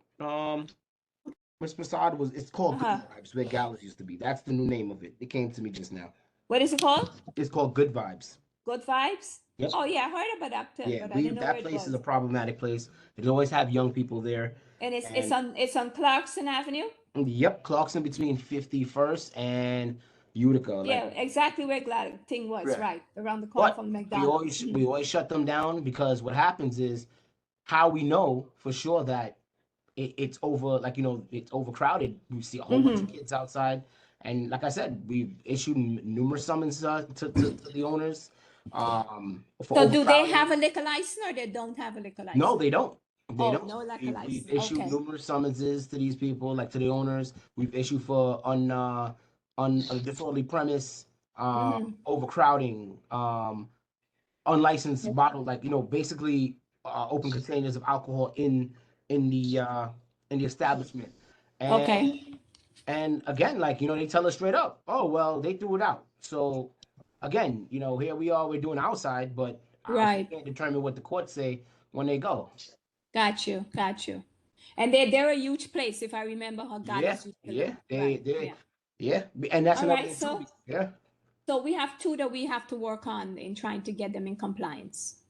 [SPEAKER 6] Miss Masad it's called Good
[SPEAKER 1] Uh-huh.
[SPEAKER 6] Vibes, where Gallows used to be. That's the new name of it. It came to me just now.
[SPEAKER 1] what is it called?
[SPEAKER 6] It's called Good Vibes.
[SPEAKER 1] Good Vibes?
[SPEAKER 6] Yep.
[SPEAKER 1] Oh yeah, I heard about that too,
[SPEAKER 6] Yeah,
[SPEAKER 1] but I didn't know where
[SPEAKER 6] that
[SPEAKER 1] it
[SPEAKER 6] place
[SPEAKER 1] was.
[SPEAKER 6] is a problematic place. They always have young people there.
[SPEAKER 1] And
[SPEAKER 6] And
[SPEAKER 1] it's on Clarkson Avenue?
[SPEAKER 6] yep, Clarkson between 51st and Utica.
[SPEAKER 1] Yeah,
[SPEAKER 6] Like,
[SPEAKER 1] exactly where Glad thing was,
[SPEAKER 6] yeah.
[SPEAKER 1] right, around the corner
[SPEAKER 6] But
[SPEAKER 1] from McDonald's. Mhm.
[SPEAKER 6] we always shut them down because what happens is how we know for sure that it's over, like, it's overcrowded. We see a whole bunch of kids outside. And like I said, we've issued numerous summons to the owners for
[SPEAKER 1] So do they
[SPEAKER 6] overcrowding.
[SPEAKER 1] have a liquor license or they don't have a liquor license?
[SPEAKER 6] No, they don't. They
[SPEAKER 1] Oh,
[SPEAKER 6] don't.
[SPEAKER 1] no liquor
[SPEAKER 6] We've
[SPEAKER 1] license.
[SPEAKER 6] issued
[SPEAKER 1] Okay.
[SPEAKER 6] numerous summonses to these people, like to the owners. We've issued for disorderly premise, overcrowding, unlicensed bottle, like basically open containers of alcohol in the uh, in the establishment. And
[SPEAKER 1] Okay.
[SPEAKER 6] and again, like they tell us straight up, oh well, they threw it out. So again, here we are, we're doing outside, but
[SPEAKER 1] Right.
[SPEAKER 6] can't determine what the courts say when they go.
[SPEAKER 1] Got you. And they're a huge place, if I remember how God
[SPEAKER 6] Yeah,
[SPEAKER 1] is used to
[SPEAKER 6] yeah,
[SPEAKER 1] them. Right. Yeah.
[SPEAKER 6] yeah, and that's
[SPEAKER 1] All
[SPEAKER 6] another
[SPEAKER 1] right,
[SPEAKER 6] thing
[SPEAKER 1] so
[SPEAKER 6] too. Yeah,
[SPEAKER 1] so we have two that we have to work on in trying to get them in compliance.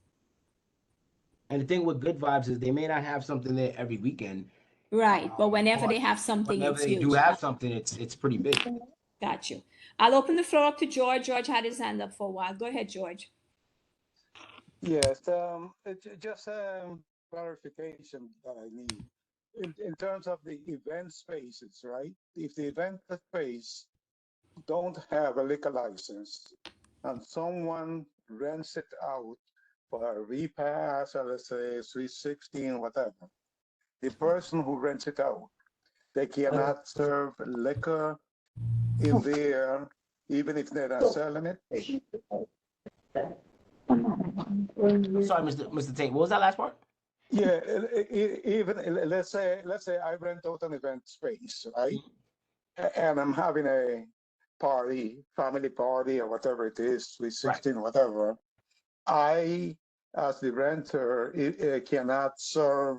[SPEAKER 6] and the thing with Good Vibes is they may not have something there every weekend.
[SPEAKER 1] Right. But whenever
[SPEAKER 6] But
[SPEAKER 1] they have something,
[SPEAKER 6] whenever
[SPEAKER 1] it's
[SPEAKER 6] they do
[SPEAKER 1] huge.
[SPEAKER 6] have something, it's pretty big.
[SPEAKER 1] Got you. I'll open the floor up to George. George had his hand up for a while. Go ahead, George.
[SPEAKER 5] Yes, just clarification that I need. In terms of the event spaces, right? If the event space don't have a liquor license and someone rents it out for a repass, or let's say 316, whatever, the person who rents it out, they cannot serve liquor in there, even if they're not selling it.
[SPEAKER 6] Sorry, Mr. Tate. What was that last part?
[SPEAKER 5] Yeah, even let's say I rent out an event space, right? And I'm having a party, family party, or whatever it is, 316, whatever. I, as the renter, cannot serve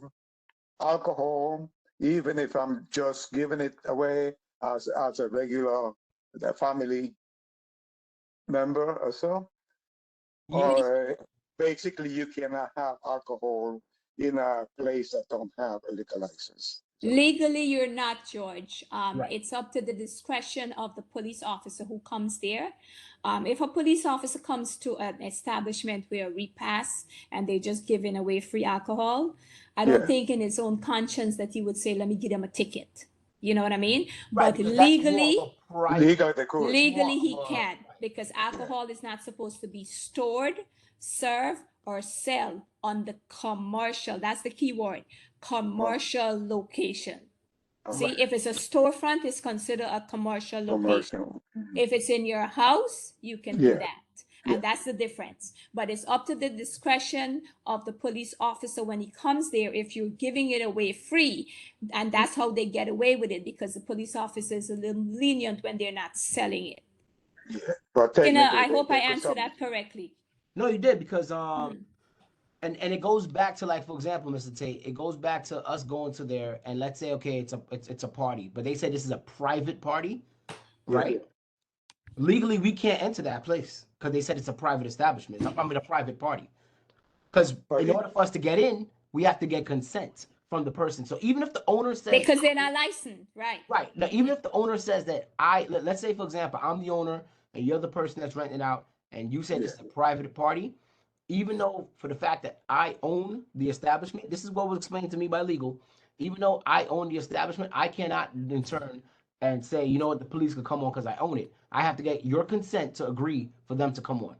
[SPEAKER 5] alcohol, even if I'm just giving it away as a regular family member or so. or basically you cannot have alcohol in a place that don't have a liquor license.
[SPEAKER 1] Legally, you're not, George.
[SPEAKER 6] Right.
[SPEAKER 1] It's up to the discretion of the police officer who comes there. If a police officer comes to an establishment where we pass and they're just giving away free alcohol, I don't
[SPEAKER 5] Yeah.
[SPEAKER 1] think in his own conscience that he would say, let me give them a ticket. You know what I mean?
[SPEAKER 6] Right,
[SPEAKER 1] But
[SPEAKER 6] because that's more of
[SPEAKER 1] legally,
[SPEAKER 6] a private-
[SPEAKER 5] Legal, they could.
[SPEAKER 1] legally he
[SPEAKER 6] more of a-
[SPEAKER 1] can, because alcohol is not supposed to be stored, served, or sell on the commercial, that's the key word, commercial location. See, if it's a storefront, it's considered a commercial location.
[SPEAKER 5] Commercial.
[SPEAKER 1] If it's in your house, you can do
[SPEAKER 5] Yeah.
[SPEAKER 1] that.
[SPEAKER 5] Yeah.
[SPEAKER 1] And that's the difference. But it's up to the discretion of the police officer when he comes there if you're giving it away free. And that's how they get away with it, because the police officer is a little lenient when they're not selling it.
[SPEAKER 5] But
[SPEAKER 1] You know,
[SPEAKER 5] technically,
[SPEAKER 1] I
[SPEAKER 5] they-
[SPEAKER 1] hope
[SPEAKER 5] they
[SPEAKER 1] I
[SPEAKER 5] could
[SPEAKER 1] answered
[SPEAKER 5] sub-
[SPEAKER 1] that correctly.
[SPEAKER 6] No, you did, because
[SPEAKER 1] Mm.
[SPEAKER 6] and it goes back to, like, for example, Mr. Tate, it goes back to us going to there, and let's say, okay, it's a party, but they say this is a private party, right? Legally, we can't enter that place because they said it's a private establishment. I mean, a private party. Because in order for us to get in, we have to get consent from the person. So even if the owner says,
[SPEAKER 1] Because they're not licensed, right?
[SPEAKER 6] right, now even if the owner says that let's say, for example, I'm the owner and you're the person that's renting out, and you said it's a private party, even though for the fact that I own the establishment, this is what was explained to me by legal, even though I own the establishment, I cannot in turn and say, you know what, the police could come on because I own it. I have to get your consent to agree for them to come on.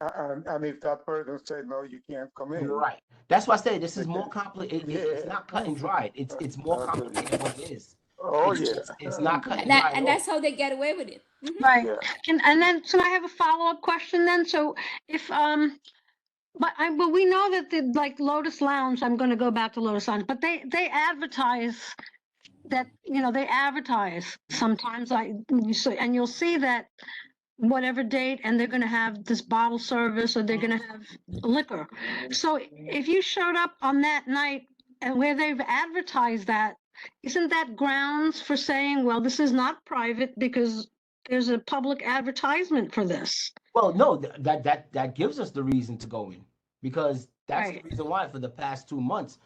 [SPEAKER 5] And if that person said, no, you can't come in.
[SPEAKER 6] Right. That's why I say this is more complicated. It's
[SPEAKER 5] Yeah.
[SPEAKER 6] not cut and dried. It's more complicated than what it is.
[SPEAKER 5] Oh,
[SPEAKER 6] It's,
[SPEAKER 5] yeah.
[SPEAKER 6] it's not cut and
[SPEAKER 1] And,
[SPEAKER 6] dried.
[SPEAKER 1] that,
[SPEAKER 6] at
[SPEAKER 1] and
[SPEAKER 6] all.
[SPEAKER 1] that's how they get away with it. Mhm.
[SPEAKER 4] Right.
[SPEAKER 5] Yeah.
[SPEAKER 4] And then, so I have a follow-up question then. So if, but we know that the, like Lotus Lounge, I'm going to go back to Lotus Lounge, but they advertise that, you know, they advertise sometimes and you'll see that whatever date, and they're going to have this bottle service or they're going to have liquor. So if you showed up on that night and where they've advertised that, isn't that grounds for saying, well, this is not private because there's a public advertisement for this?
[SPEAKER 6] Well, no, that gives us the reason to go in, because that's
[SPEAKER 4] Right.
[SPEAKER 6] the reason why for the past 2 months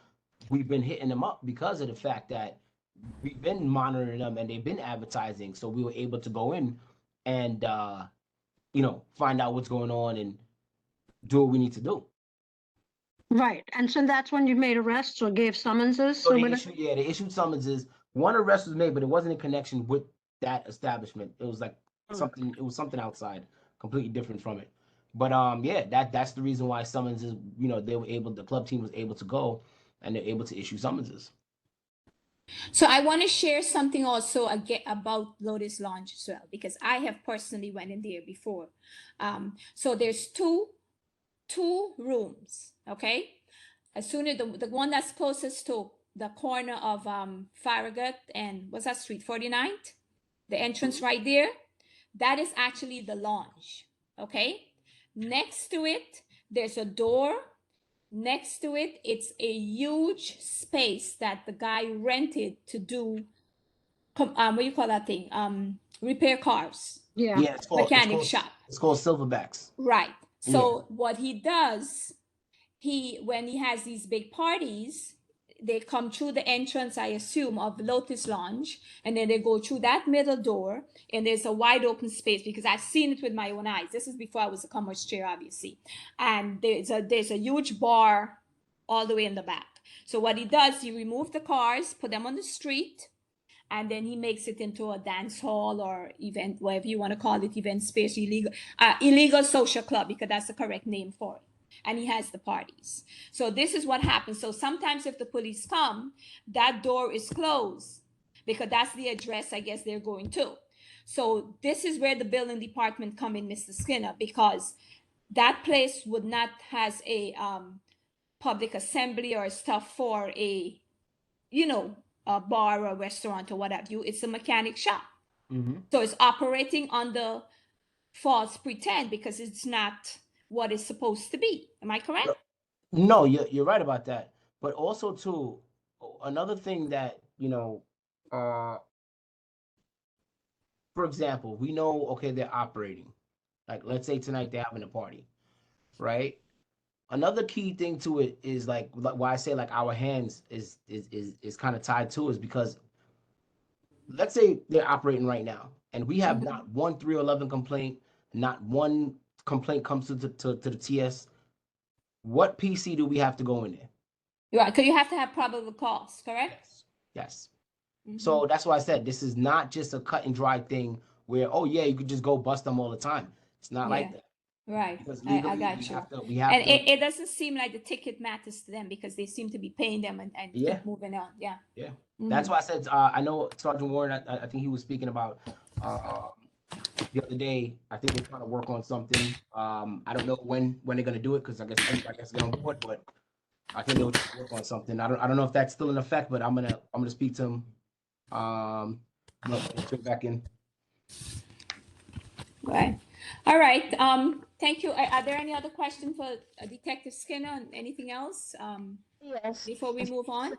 [SPEAKER 6] we've been hitting them up, because of the fact that we've been monitoring them and they've been advertising, so we were able to go in and you know, find out what's going on and do what we need to do.
[SPEAKER 4] Right. And so that's when you made arrests or gave summonses?
[SPEAKER 6] So
[SPEAKER 4] or
[SPEAKER 6] they
[SPEAKER 4] whatever?
[SPEAKER 6] issued summonses. One arrest was made, but it wasn't in connection with that establishment. It was like something outside, completely different from it. But yeah, that's the reason why summonses, you know, the club team was able to go and they're able to issue summonses.
[SPEAKER 1] So I want to share something also again about Lotus Lounge as well, because I have personally went in there before. So there's two rooms, okay? As soon as the one that's closest to the corner of Farragut and what's that street, 49th? The entrance right there, that is actually the lounge, okay? Next to it, there's a door. Next to it, it's a huge space that the guy rented to do, what do you call that thing? Repair cars,
[SPEAKER 4] Yeah.
[SPEAKER 6] Yeah,
[SPEAKER 1] mechanic shop.
[SPEAKER 6] It's called Silverbacks.
[SPEAKER 1] Right. So what he does, when he has these big parties, they come through the entrance, I assume, of Lotus Lounge, and then they go through that middle door, and there's a wide open space, because I've seen it with my own eyes. This is before I was a commerce chair, obviously. And there's a huge bar all the way in the back. So what he does, he removes the cars, put them on the street, and then he makes it into a dance hall or event, whatever you want to call it, event space, illegal social club, because that's the correct name for it. And he has the parties. So this is what happens. So sometimes if the police come, that door is closed, because that's the address I guess they're going to. So this is where the building department come in, Mr. Skinner, because that place would not has a public assembly or stuff for a, you know, a bar or restaurant or whatever. It's a mechanic shop.
[SPEAKER 6] Mm-hmm.
[SPEAKER 1] So it's operating under false pretend, because it's not what it's supposed to be. Am I correct?
[SPEAKER 6] No, you're right about that. But also too, another thing that, you know, for example, we know, okay, they're operating. Like, let's say tonight they're having a party. right? Another key thing to it is like why I say like our hands is kind of tied to is because let's say they're operating right now and we have not one 311 complaint, not one complaint comes to the TS. What PC do we have to go in there?
[SPEAKER 1] Right, because you have to have probable cause, correct?
[SPEAKER 6] Yes.
[SPEAKER 1] Mhm.
[SPEAKER 6] So that's why I said this is not just a cut and dry thing where, oh yeah, you could just go bust them all the time. It's not like
[SPEAKER 1] Yeah.
[SPEAKER 6] that.
[SPEAKER 1] Right,
[SPEAKER 6] Because
[SPEAKER 1] I
[SPEAKER 6] legally
[SPEAKER 1] got
[SPEAKER 6] we
[SPEAKER 1] you.
[SPEAKER 6] have to we have
[SPEAKER 1] And
[SPEAKER 6] to
[SPEAKER 1] it doesn't seem like the ticket matters to them because they seem to be paying them and
[SPEAKER 6] Yeah.
[SPEAKER 1] keep moving on, yeah.
[SPEAKER 6] Yeah.
[SPEAKER 1] Mhm.
[SPEAKER 6] That's why I said I know Sergeant Warren, I think he was speaking about the other day. I think they're trying to work on something. I don't know when they're gonna do it because I guess everybody has to get on board, but I think they'll work on something. I don't know if that's still in effect, but I'm gonna speak to him. I'm gonna check back in.
[SPEAKER 1] Right. All right. Thank you. Are there any other questions for Detective Skinner? Anything else
[SPEAKER 3] Yes.
[SPEAKER 1] before we move on?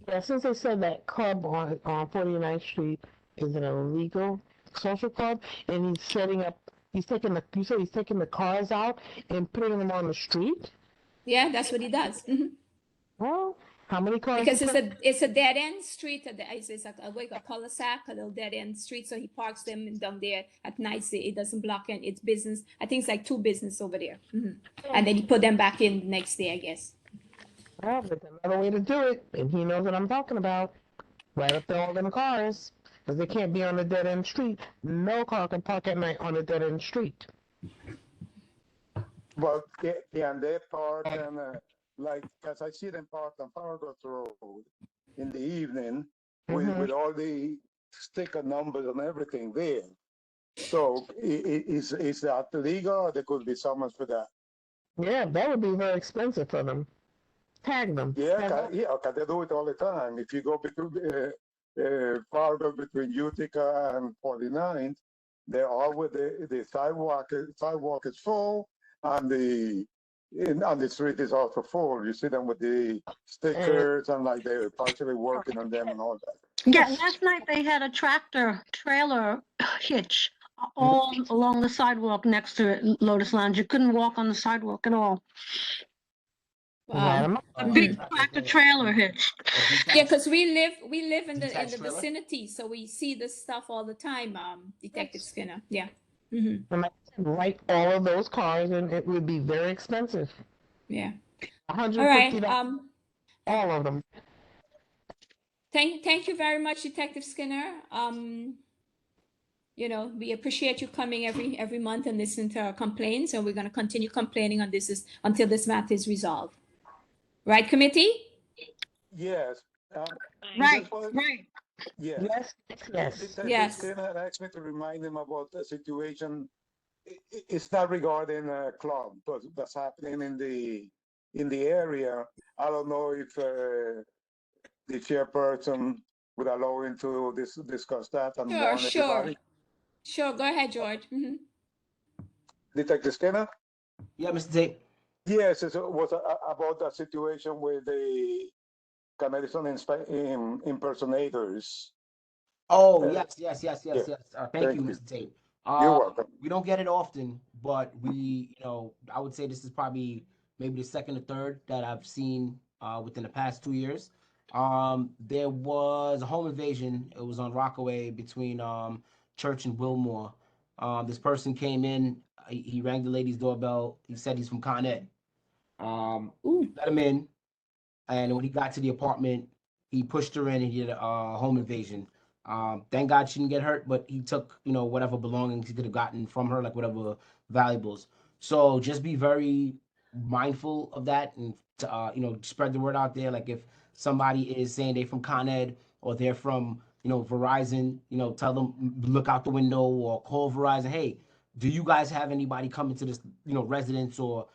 [SPEAKER 3] Yeah, since they said that club on 49th Street is an illegal social club, and he's setting up, you said he's taking the cars out and putting them on the street?
[SPEAKER 1] Yeah, that's what he does. Mhm.
[SPEAKER 3] Well, how many cars?
[SPEAKER 1] Because
[SPEAKER 3] he
[SPEAKER 1] it's a dead end street. It's like a cul-de-sac, a little dead end street. So he parks them down there at night. So it doesn't block in its business. I think it's like 2 business over there. Mhm. And then he put them back in the next day, I guess.
[SPEAKER 3] Well, there's another way to do it, and he knows what I'm talking about. Right up there, all them cars, because they can't be on a dead end street. No car can park at night on a dead end street.
[SPEAKER 5] Well, can they park and like, because I see them parked on Fargo Road in the evening with all the sticker numbers and everything there. So is that legal or there could be summons for that?
[SPEAKER 3] Yeah, that would be very expensive for them. Tag them.
[SPEAKER 5] Yeah,
[SPEAKER 3] Tag them.
[SPEAKER 5] cause they do it all the time. If you go between Fargo between Utica and 49th, they're always the sidewalk is full and the street is also full. You see them with the stickers and like they're partially working on them and all that.
[SPEAKER 4] Yeah, last night they had a tractor trailer hitch all along the sidewalk next to it, Lotus Lounge. You couldn't walk on the sidewalk at all.
[SPEAKER 3] Right,
[SPEAKER 1] Wow.
[SPEAKER 4] A big tractor trailer hitch.
[SPEAKER 1] Yeah, because we live in the
[SPEAKER 6] Detached trailer?
[SPEAKER 1] vicinity, so we see this stuff all the time, Detective Skinner. Yeah. Hmm.
[SPEAKER 3] And like I said, write all of those cars, and it would be very expensive.
[SPEAKER 1] Yeah. All
[SPEAKER 3] $150,
[SPEAKER 1] right.
[SPEAKER 3] all of them.
[SPEAKER 1] Thank you very much, Detective Skinner. You know, we appreciate you coming every month and listening to our complaints, and we're going to continue complaining on until this matter is resolved. Right, committee?
[SPEAKER 5] Yes.
[SPEAKER 4] Right,
[SPEAKER 5] just one-
[SPEAKER 4] right.
[SPEAKER 5] Yes.
[SPEAKER 3] Yes.
[SPEAKER 5] Detective
[SPEAKER 1] Yes.
[SPEAKER 5] Skinner had asked me to remind him about the situation. It's not regarding a club, but that's happening in the area. I don't know if the chairperson would allow him to discuss that and warn everybody.
[SPEAKER 1] Sure. Go ahead, George. Hmm.
[SPEAKER 5] Detective Skinner?
[SPEAKER 6] Yeah, Mr. Tate.
[SPEAKER 5] Yes, it was about that situation with the Canadian impersonators.
[SPEAKER 6] Oh,
[SPEAKER 5] Uh,
[SPEAKER 6] yes. Thank
[SPEAKER 5] thank
[SPEAKER 6] you,
[SPEAKER 5] you.
[SPEAKER 6] Mr. Tate.
[SPEAKER 5] You're welcome.
[SPEAKER 6] We don't get it often, but I would say this is probably maybe the second or third that I've seen within the past 2 years. There was a home invasion. It was on Rockaway between Church and Wilmore. This person came in. He rang the lady's doorbell. He said he's from Con Ed. Let him in, and when he got to the apartment, he pushed her in and he did a home invasion. Thank God she didn't get hurt, but he took, whatever belongings he could have gotten from her, like whatever valuables. So just be very mindful of that and, spread the word out there. Like if somebody is saying they're from Con Ed or they're from, Verizon, tell them, look out the window or call Verizon. Hey, do you guys have anybody coming to this, residence or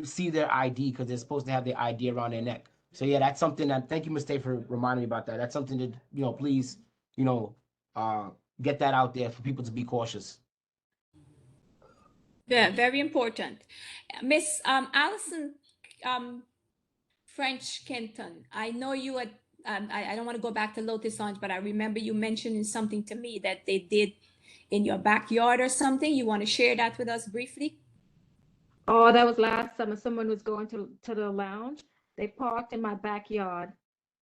[SPEAKER 6] see their ID because they're supposed to have their ID around their neck. So yeah, that's something that, thank you, Ms. Tate, for reminding me about that. That's something that, please, get that out there for people to be cautious.
[SPEAKER 1] Yeah, very important. Miss Allison French Kenton, I know you had, I don't want to go back to Lotus Lounge, but I remember you mentioning something to me that they did in your backyard or something. You want to share that with us briefly?
[SPEAKER 8] Oh, that was last summer. Someone was going to the lounge. They parked in my backyard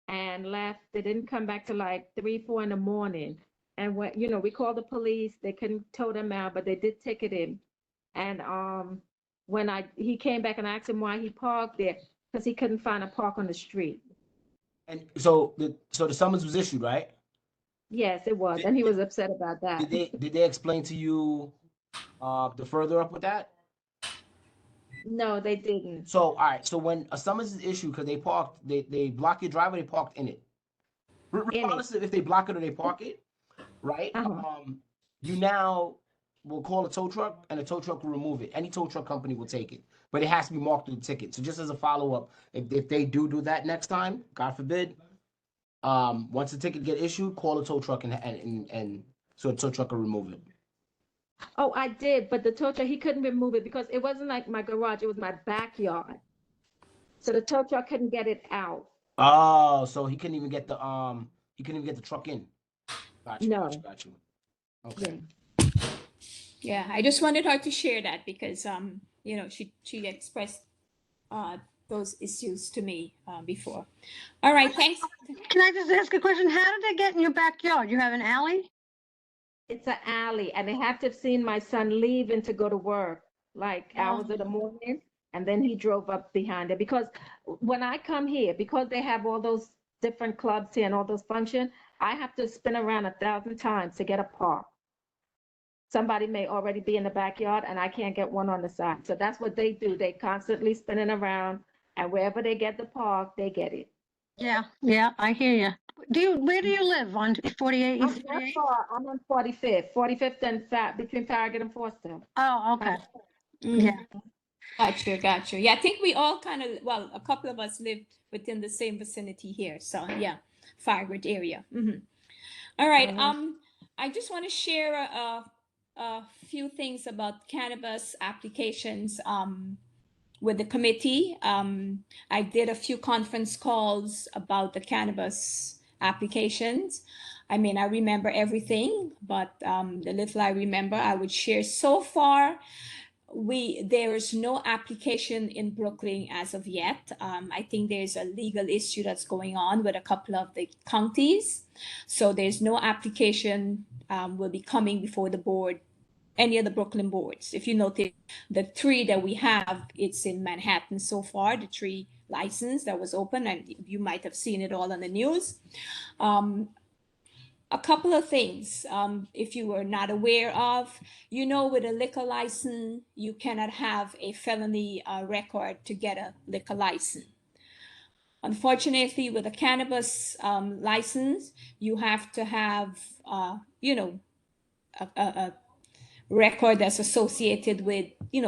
[SPEAKER 8] and left. They didn't come back till like 3, 4 in the morning. And when, we called the police, they couldn't tow them out, but they did ticket him. And when he came back and I asked him why he parked there, because he couldn't find a park on the street.
[SPEAKER 6] And so the summons was issued, right?
[SPEAKER 8] Yes, it was. And he was upset about that.
[SPEAKER 6] Did they explain to you the further up with that?
[SPEAKER 8] No, they didn't.
[SPEAKER 6] So all right, so when a summons is issued because they block your driveway, they parked in it. Regardless of if they block it or they park it, right? You now will call a tow truck and the tow truck will remove it. Any tow truck company will take it, but it has to be marked with a ticket. So just as a follow-up, if they do that next time, God forbid, once the ticket get issued, call a tow truck and so the tow truck will remove it.
[SPEAKER 8] Oh, I did, but the tow truck, he couldn't remove it because it wasn't like my garage, it was my backyard. So the tow truck couldn't get it out.
[SPEAKER 6] Oh, so he couldn't even get the truck in. Got you.
[SPEAKER 8] No.
[SPEAKER 6] Got you. Okay.
[SPEAKER 1] Yeah, I just wanted her to share that because she expressed those issues to me before. All right, thanks.
[SPEAKER 4] Can I just ask a question? How did they get in your backyard? You have an alley?
[SPEAKER 8] It's an alley, and they have to have seen my son leaving to go to work, like hours of the morning, and then he drove up behind it. Because when I come here, because they have all those different clubs here and all those functions, I have to spin around 1,000 times to get a park. Somebody may already be in the backyard, and I can't get one on the side. So that's what they do. They constantly spinning around, and wherever they get the park, they get it.
[SPEAKER 4] Yeah, I hear you. Where do you live? On 48?
[SPEAKER 8] I'm not far. I'm on 45th and between Farragut and Foster.
[SPEAKER 4] Oh, okay.
[SPEAKER 1] Mm.
[SPEAKER 4] Yeah.
[SPEAKER 1] Gotcha. Yeah, I think we all a couple of us live within the same vicinity here. So yeah, Farragut area. All right. I just want to share a few things about cannabis applications with the committee. I did a few conference calls about the cannabis applications. I mean, I remember everything, but the little I remember, I would share. So far, there is no application in Brooklyn as of yet. I think there's a legal issue that's going on with a couple of the counties. So there's no application will be coming before the board, any of the Brooklyn boards. If you notice, the 3 that we have, it's in Manhattan so far, the 3 license that was open, and you might have seen it all on the news. A couple of things, if you were not aware of, with a liquor license, you cannot have a felony record to get a liquor license. Unfortunately, with a cannabis license, you have to have, a record that's associated with,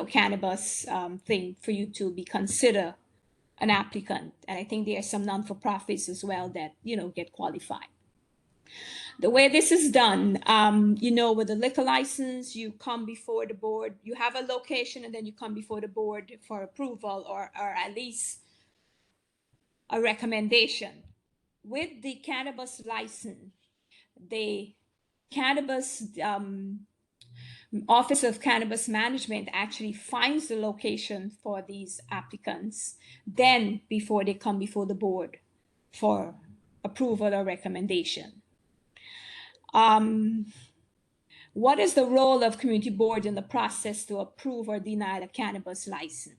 [SPEAKER 1] cannabis thing for you to be considered an applicant. And I think there are some non-for-profits as well that, get qualified. The way this is done, with a liquor license, you come before the board, you have a location, and then you come before the board for approval or at least a recommendation. With the cannabis license, the cannabis Office of Cannabis Management actually finds the location for these applicants, then before they come before the board for approval or recommendation. What is the role of community board in the process to approve or deny a cannabis license?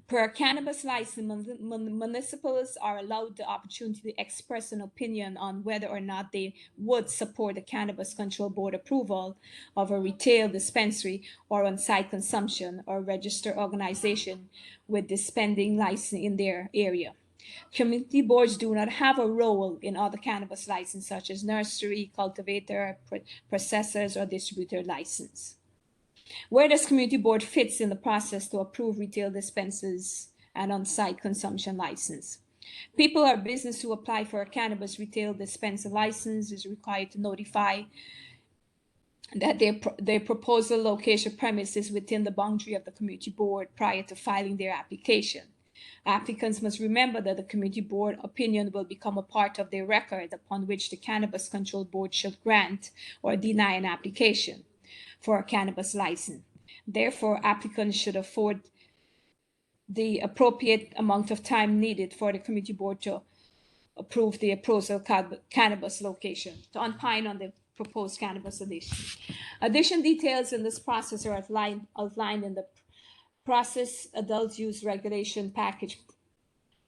[SPEAKER 1] Per cannabis license, municipals are allowed the opportunity to express an opinion on whether or not they would support the Cannabis Control Board approval of a retail dispensary or on-site consumption or registered organization with dispensing license in their area. Community boards do not have a role in other cannabis licenses such as nursery, cultivator, processors, or distributor license. Where does community board fits in the process to approve retail dispensaries and on-site consumption license? People or business who apply for a cannabis retail dispenser license is required to notify that their proposal location premises within the boundary of the community board prior to filing their application. Applicants must remember that the community board opinion will become a part of their record upon which the Cannabis Control Board should grant or deny an application for a cannabis license. Therefore, applicants should afford the appropriate amount of time needed for the committee board to approve the cannabis location, to opine on the proposed cannabis addition. Addition details in this process are outlined in the process adult use regulation package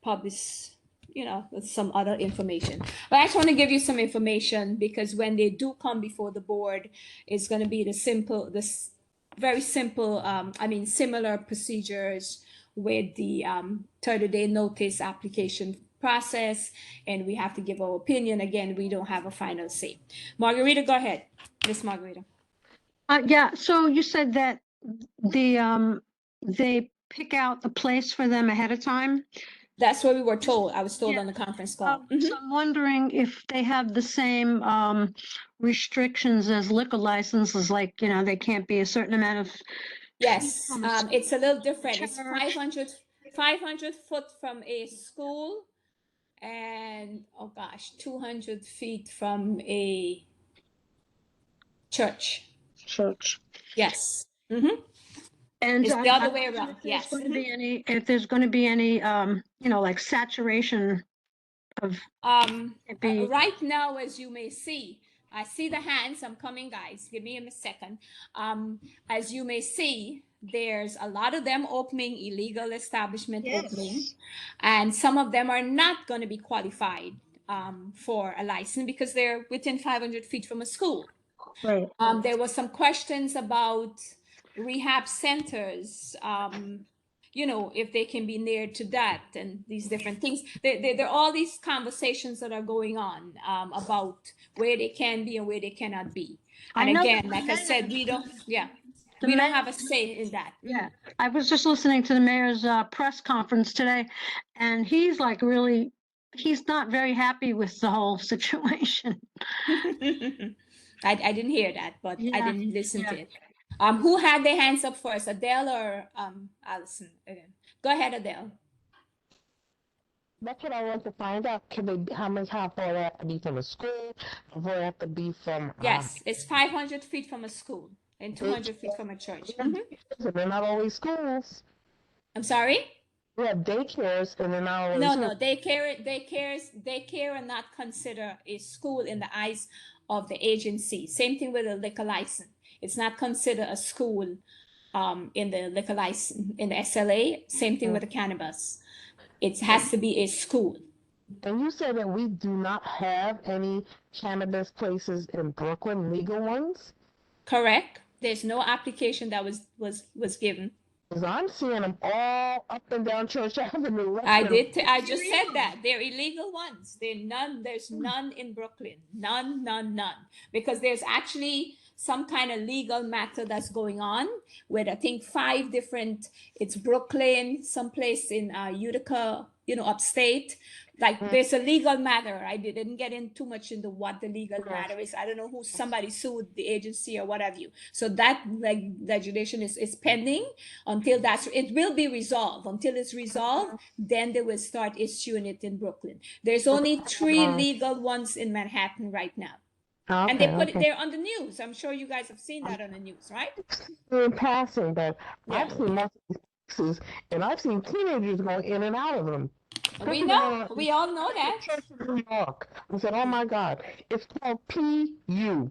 [SPEAKER 1] published, with some other information. But I just want to give you some information because when they do come before the board, it's going to be very simple, similar procedures with the 30-day notice application process, and we have to give our opinion. Again, we don't have a final say. Margarita, go ahead. Miss Margarita.
[SPEAKER 4] Yeah, so you said that they pick out the place for them ahead of time.
[SPEAKER 1] That's what we were told. I was told
[SPEAKER 4] Yeah.
[SPEAKER 1] on the conference call.
[SPEAKER 4] So I'm wondering if they have the same restrictions as liquor licenses, like, they can't be a certain amount of.
[SPEAKER 1] Yes,
[SPEAKER 4] From a
[SPEAKER 1] it's a little different. It's
[SPEAKER 4] church.
[SPEAKER 1] 500 foot from a school and, 200 feet from a church.
[SPEAKER 4] Church.
[SPEAKER 1] Yes. Mm-hmm.
[SPEAKER 4] And
[SPEAKER 1] It's the other way
[SPEAKER 4] I wonder
[SPEAKER 1] around,
[SPEAKER 4] if there's
[SPEAKER 1] yes.
[SPEAKER 4] going to be any, if there's going to be any, like saturation of, it be,
[SPEAKER 1] Right now, as you may see, I see the hands. I'm coming, guys. Give me a second. As you may see, there's a lot of them opening, illegal establishment opening, and some of them are not going to be qualified for a license because they're within 500 feet from a school.
[SPEAKER 4] right.
[SPEAKER 1] There was some questions about rehab centers, if they can be near to that and these different things. There are all these conversations that are going on about where they can be and where they cannot be. And
[SPEAKER 4] I know
[SPEAKER 1] again,
[SPEAKER 4] that
[SPEAKER 1] like I said, we don't
[SPEAKER 4] mayor-
[SPEAKER 1] have a say in that.
[SPEAKER 4] Yeah, I was just listening to the mayor's press conference today, and he's like he's not very happy with the whole situation.
[SPEAKER 1] I didn't hear that, but I
[SPEAKER 4] Yeah,
[SPEAKER 1] didn't listen
[SPEAKER 4] yeah.
[SPEAKER 1] to it. Who had their hands up first, Adele or Allison? Again. Go ahead, Adele.
[SPEAKER 3] That's what I want to find out. How far they have to be from a school? How far they have to be from?
[SPEAKER 1] Yes, it's 500 feet from a school and 200 feet from a church. Mhm.
[SPEAKER 3] They're not always schools.
[SPEAKER 1] I'm sorry?
[SPEAKER 3] We have daycares, and they're not always.
[SPEAKER 1] No, daycare are not considered a school in the eyes of the agency. Same thing with a liquor license. It's not considered a school in the liquor license in the SLA. Same thing with the cannabis. It has to be a school.
[SPEAKER 3] And you said that we do not have any cannabis places in Brooklyn, legal ones?
[SPEAKER 1] Correct. There's no application that was given.
[SPEAKER 3] Because I'm seeing them all up and down Church Avenue.
[SPEAKER 1] I just said that they're illegal ones. There's none in Brooklyn. None. Because there's actually some kind of legal matter that's going on with I think 5 different. It's Brooklyn, someplace in Utica, upstate. Like there's a legal matter. I didn't get in too much into what the legal matter is. I don't know who somebody sued the agency or what have you. So that legislation is pending until it will be resolved. Until it's resolved, then they will start issuing it in Brooklyn. There's only 3 legal ones in Manhattan right now.
[SPEAKER 3] Okay,
[SPEAKER 1] And they put it there on the news. I'm sure you guys have seen that on the news, right?
[SPEAKER 3] in passing, but I've
[SPEAKER 1] Yeah.
[SPEAKER 3] seen most of these cases, and I've seen teenagers going in and out of them.
[SPEAKER 1] We know. We all know that.
[SPEAKER 3] Church in New York. I said, oh my God, it's called PU.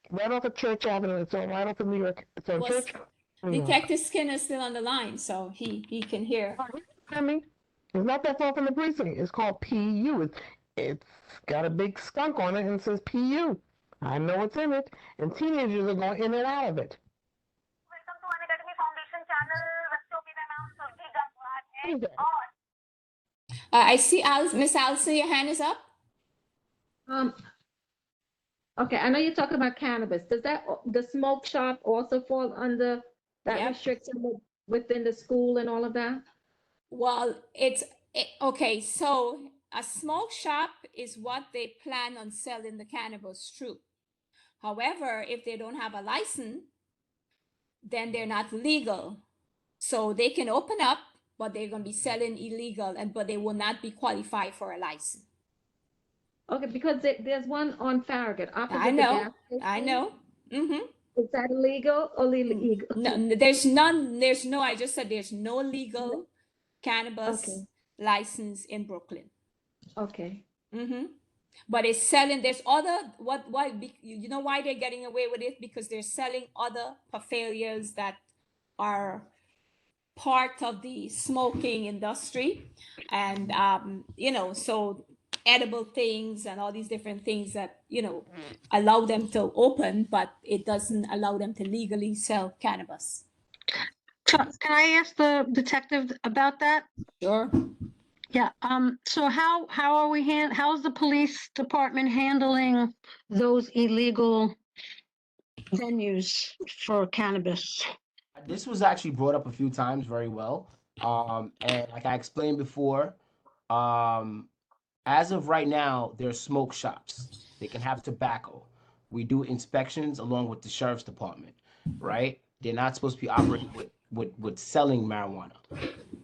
[SPEAKER 3] Right off of Church Avenue. It's on right off of New York. It's on
[SPEAKER 1] Was-
[SPEAKER 3] Church. New York.
[SPEAKER 1] Detective Skinner is still on the line, so he can hear.
[SPEAKER 3] I mean, it's not that far from the precinct. It's called PU. It's got a big skunk on it and it says PU. I know what's in it, and teenagers are going in and out of it.
[SPEAKER 9] Welcome to Unacademy Foundation channel. बच्चों की मैं नाम सुरभि गंगवार है
[SPEAKER 3] Who's that?
[SPEAKER 9] और
[SPEAKER 1] I see Miss Allison, your hand is up.
[SPEAKER 8] Okay, I know you're talking about cannabis. Does the smoke shop also fall under that
[SPEAKER 1] Yep.
[SPEAKER 8] restriction within the school and all of that?
[SPEAKER 1] Well, okay. So a smoke shop is what they plan on selling the cannabis through. However, if they don't have a license, then they're not legal. So they can open up, but they're going to be selling illegal, but they will not be qualified for a license.
[SPEAKER 8] Okay, because there's one on Farragut. opposite
[SPEAKER 1] I
[SPEAKER 8] the
[SPEAKER 1] know.
[SPEAKER 8] gas
[SPEAKER 1] I
[SPEAKER 8] station.
[SPEAKER 1] know. Mm-hmm.
[SPEAKER 8] Is that legal or illegal?
[SPEAKER 1] No, there's none, there's no, I just said there's no legal cannabis
[SPEAKER 8] Okay.
[SPEAKER 1] license in Brooklyn.
[SPEAKER 8] Okay.
[SPEAKER 1] Mm-hmm. But it's selling, there's other, you know why they're getting away with it? Because they're selling other parpherias that are part of the smoking industry. And, you know, so edible things and all these different things that, you know, allow them to open, but it doesn't allow them to legally sell cannabis.
[SPEAKER 4] Can I ask the detective about that?
[SPEAKER 1] Sure.
[SPEAKER 4] Yeah, so how are we how's the police department handling those illegal venues for cannabis?
[SPEAKER 6] This was actually brought up a few times very well. And like I explained before, as of right now, there's smoke shops. They can have tobacco. We do inspections along with the sheriff's department, right? They're not supposed to be operating with selling marijuana.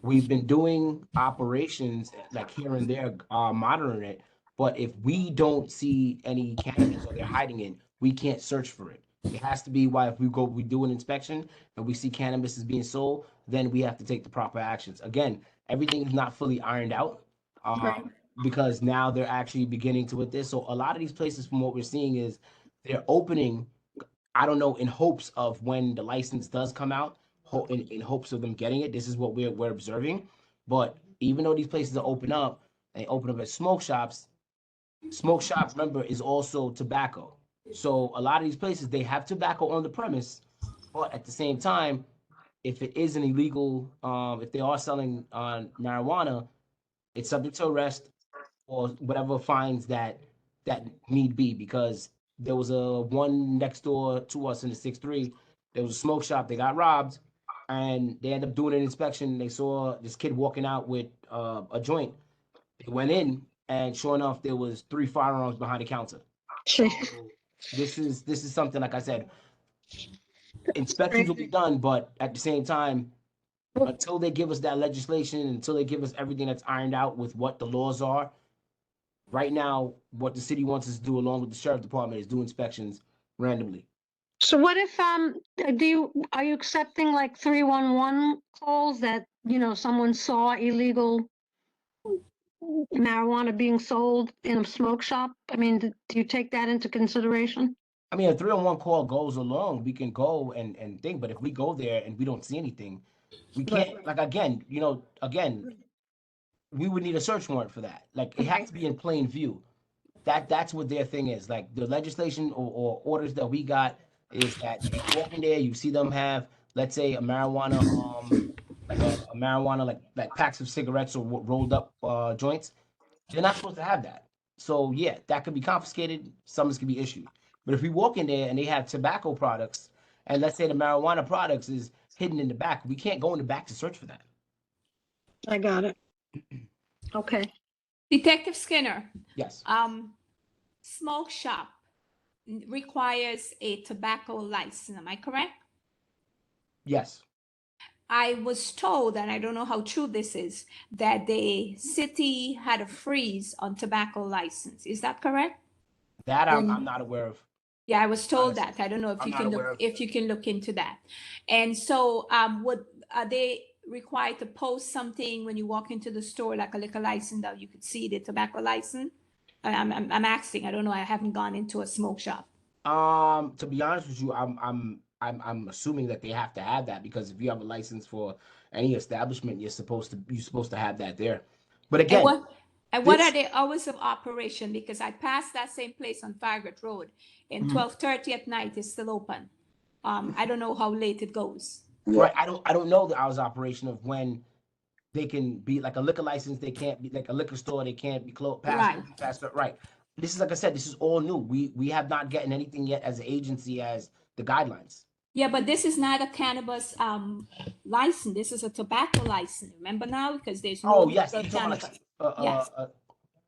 [SPEAKER 6] We've been doing operations like here and there, monitoring it. But if we don't see any cannabis or they're hiding it, we can't search for it. It has to be why if we do an inspection and we see cannabis is being sold, then we have to take the proper actions. Again, everything is not fully ironed out.
[SPEAKER 4] Right.
[SPEAKER 6] Because now they're actually beginning to with this. So a lot of these places, from what we're seeing, is they're opening, I don't know, in hopes of when the license does come out, in hopes of them getting it. This is what we're observing. But even though these places are open up, and they open up as smoke shops, remember, is also tobacco. So a lot of these places, they have tobacco on the premise, but at the same time, if it is an illegal, if they are selling marijuana, it's subject to arrest or whatever fines that need be, because there was a one next door to us in the 6-3. There was a smoke shop. They got robbed, and they ended up doing an inspection. They saw this kid walking out with a joint. They went in, and sure enough, there was 3 firearms behind the counter. So this is something, like I said, inspections will be done, but at the same time, until they give us that legislation, until they give us everything that's ironed out with what the laws are, right now, what the city wants us to do, along with the sheriff department, is do inspections randomly.
[SPEAKER 4] So what if, are you accepting like 311 calls that, you know, someone saw illegal marijuana being sold in a smoke shop? I mean, do you take that into consideration?
[SPEAKER 6] I mean, a 311 call goes along. We can go and think, but if we go there and we don't see anything, we can't. Like again, we would need a search warrant for that. Like it has to be in plain view. That's what their thing is. Like the legislation or orders that we got is that you walk in there, you see them have, let's say, a marijuana, like a marijuana, like packs of cigarettes or rolled up joints. They're not supposed to have that. So yeah, that could be confiscated. Summons could be issued. But if we walk in there and they have tobacco products, and let's say the marijuana products is hidden in the back, we can't go in the back to search for that.
[SPEAKER 4] I got it. Okay.
[SPEAKER 1] Detective Skinner,
[SPEAKER 6] Yes.
[SPEAKER 1] smoke shop requires a tobacco license. Am I correct?
[SPEAKER 6] Yes.
[SPEAKER 1] I was told, and I don't know how true this is, that the city had a freeze on tobacco license. Is that correct?
[SPEAKER 6] That I'm not aware of.
[SPEAKER 1] Yeah, I was told
[SPEAKER 6] Honestly,
[SPEAKER 1] that. I don't know if
[SPEAKER 6] I'm
[SPEAKER 1] you
[SPEAKER 6] not
[SPEAKER 1] can
[SPEAKER 6] aware
[SPEAKER 1] look,
[SPEAKER 6] of-
[SPEAKER 1] if you can look into that. And so, are they required to post something when you walk into the store, like a liquor license, that you could see the tobacco license? I'm asking. I don't know. I haven't gone into a smoke shop.
[SPEAKER 6] To be honest with you, I'm assuming that they have to have that, because if you have a license for any establishment, you're supposed to have that there. But again,
[SPEAKER 1] What are the hours of operation? Because I passed that same place on Farragut Road, and 12:30 at night is still open. I don't know how late it goes.
[SPEAKER 6] right? I don't know the hours of operation of when they can be, like a liquor license. They can't be like a liquor store. They can't be closed past. Right. This is, like I said, this is all new. We have not gotten anything yet as an agency as the guidelines.
[SPEAKER 1] Yeah, but this is not a cannabis license. This is a tobacco license. Remember now, because there's no
[SPEAKER 6] Oh yes,
[SPEAKER 1] legal
[SPEAKER 6] you're talking
[SPEAKER 1] cannabis.
[SPEAKER 6] like,
[SPEAKER 1] Yes.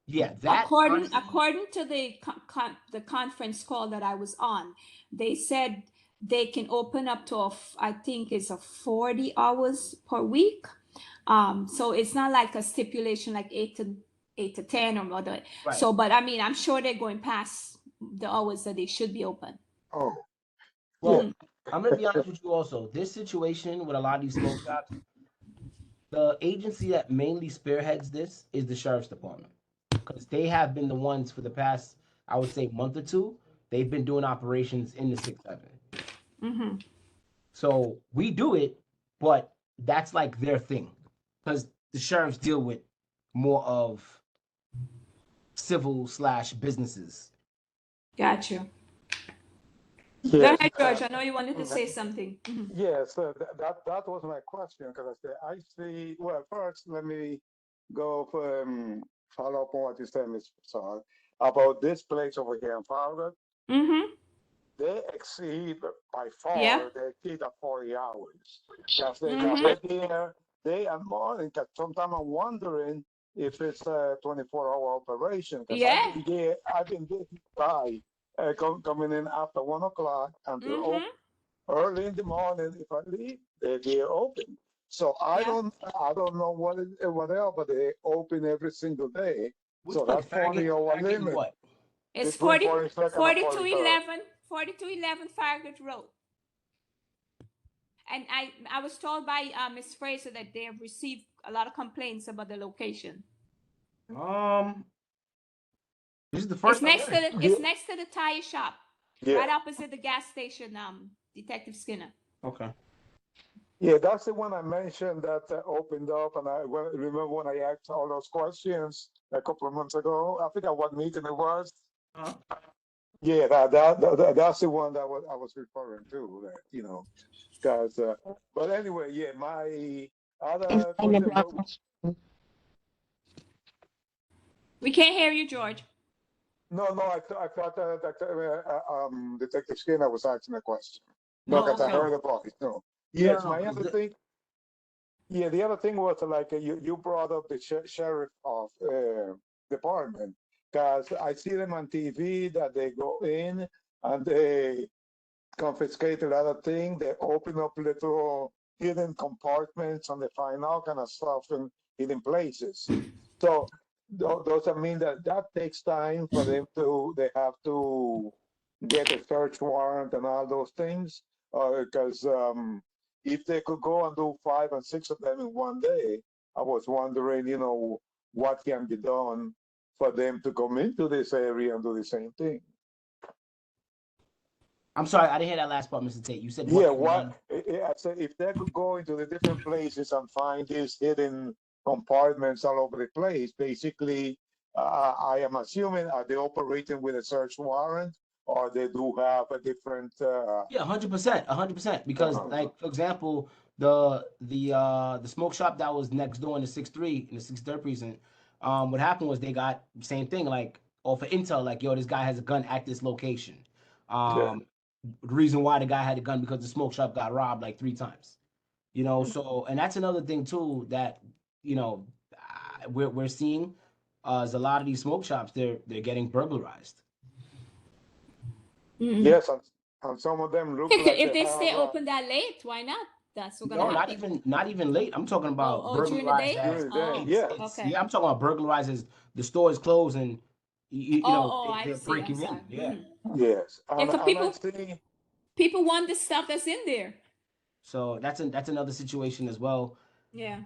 [SPEAKER 6] yeah. That
[SPEAKER 1] According to the conference call that I was on, they said they can open up to I think it's a 40 hours per week. So it's not like a stipulation like 8 to 10 or whatever.
[SPEAKER 6] Right.
[SPEAKER 1] So, but I mean, I'm sure they're going past the hours that they should be open.
[SPEAKER 5] Oh,
[SPEAKER 6] Well, I'm gonna be honest with you also. This situation with a lot of these smoke shops, the agency that mainly spearheads this is the sheriff's department. Because they have been the ones for the past, I would say, month or two, they've been doing operations in the 6-7.
[SPEAKER 1] Mm-hmm.
[SPEAKER 6] So we do it, but that's like their thing. Because the sheriffs deal with more of civil/businesses.
[SPEAKER 1] Gotcha. Go
[SPEAKER 5] Yes.
[SPEAKER 1] ahead, George. I know you wanted to say something. Mhm.
[SPEAKER 5] Yes, that was my question, because I see, well, first, let me go follow up on what you said, Mr. Prasad, about this place over here in Farragut.
[SPEAKER 1] Mm-hmm.
[SPEAKER 5] They exceed by far,
[SPEAKER 1] Yeah.
[SPEAKER 5] they exceed the 40 hours. Because they're there day and morning, because sometimes I'm wondering if it's a 24-hour operation. Because
[SPEAKER 1] Yeah.
[SPEAKER 5] I've been there by coming in after 1 o'clock, and they're open
[SPEAKER 1] Mm-hmm.
[SPEAKER 5] early in the morning. If I leave, they're open. So I
[SPEAKER 1] Yeah.
[SPEAKER 5] don't know what else, but they open every single day.
[SPEAKER 6] Which
[SPEAKER 5] So
[SPEAKER 6] place?
[SPEAKER 5] that 40-hour
[SPEAKER 6] Farragut
[SPEAKER 5] limit
[SPEAKER 6] what?
[SPEAKER 1] It's
[SPEAKER 5] between
[SPEAKER 1] 40,
[SPEAKER 5] 42nd and 43rd.
[SPEAKER 1] 4211 Farragut Road. And I was told by Ms. Fraser that they have received a lot of complaints about the location.
[SPEAKER 6] This is the
[SPEAKER 1] It's
[SPEAKER 6] first
[SPEAKER 1] next to
[SPEAKER 6] time.
[SPEAKER 1] it's next to the tire shop,
[SPEAKER 5] Yeah.
[SPEAKER 1] right opposite the gas station. Detective Skinner.
[SPEAKER 6] Okay.
[SPEAKER 5] Yeah, that's the one I mentioned that opened up, and remember when I asked all those questions a couple of months ago. I forgot what meeting it was.
[SPEAKER 6] Uh-huh.
[SPEAKER 5] Yeah, that's the one that I was referring to. That, because. But anyway, yeah, my other question.
[SPEAKER 1] We can't hear you, George.
[SPEAKER 5] No, I thought that Detective Skinner was asking a question. No,
[SPEAKER 1] Oh,
[SPEAKER 5] because I
[SPEAKER 1] okay.
[SPEAKER 5] heard about it. No. Yes,
[SPEAKER 6] No,
[SPEAKER 5] my other thing. Yeah, the other thing was like you brought up the sheriff of department, because I see them on TV that they go in and they confiscate a lot of things. They open up little hidden compartments and they find all kind of stuff in hidden places. So does that mean that takes time for them they have to get a search warrant and all those things? Because if they could go and do 5 and 6 of them in one day, I was wondering, what can be done for them to come into this area and do the same thing.
[SPEAKER 6] I'm sorry, I didn't hear that last part, Mr. Tate. You said
[SPEAKER 5] Yeah,
[SPEAKER 6] what?
[SPEAKER 5] I said if they could go into the different places and find these hidden compartments all over the place, basically, I am assuming, are they operating with a search warrant, or they do have a different?
[SPEAKER 6] Yeah, 100%. Because, like, for example, the smoke shop that was next door in the 6-3 in the 6-3 precinct, what happened was they got same thing, like off of intel, like, yo, this guy has a gun at this location. The reason why the guy had a gun because the smoke shop got robbed like 3 times. So, and that's another thing too that we're seeing is a lot of these smoke shops they're getting burglarized.
[SPEAKER 5] Yes, and some of them look like
[SPEAKER 1] If they stay
[SPEAKER 5] have,
[SPEAKER 1] open that late, why not? That's what's gonna
[SPEAKER 6] No,
[SPEAKER 1] happen.
[SPEAKER 6] not even late. I'm talking about
[SPEAKER 1] During the day?
[SPEAKER 6] burglarized
[SPEAKER 5] During the day, yeah.
[SPEAKER 1] Okay.
[SPEAKER 6] Yeah, I'm talking about burglarized as the store is closed and
[SPEAKER 1] I
[SPEAKER 6] they're
[SPEAKER 1] see.
[SPEAKER 6] breaking
[SPEAKER 1] I'm
[SPEAKER 6] in.
[SPEAKER 1] sorry.
[SPEAKER 6] Yeah.
[SPEAKER 1] Mhm.
[SPEAKER 5] Yes,
[SPEAKER 1] Yeah, 'cause people-
[SPEAKER 5] I see.
[SPEAKER 1] People want the stuff that's in there.
[SPEAKER 6] So that's another situation as well.
[SPEAKER 1] Yeah.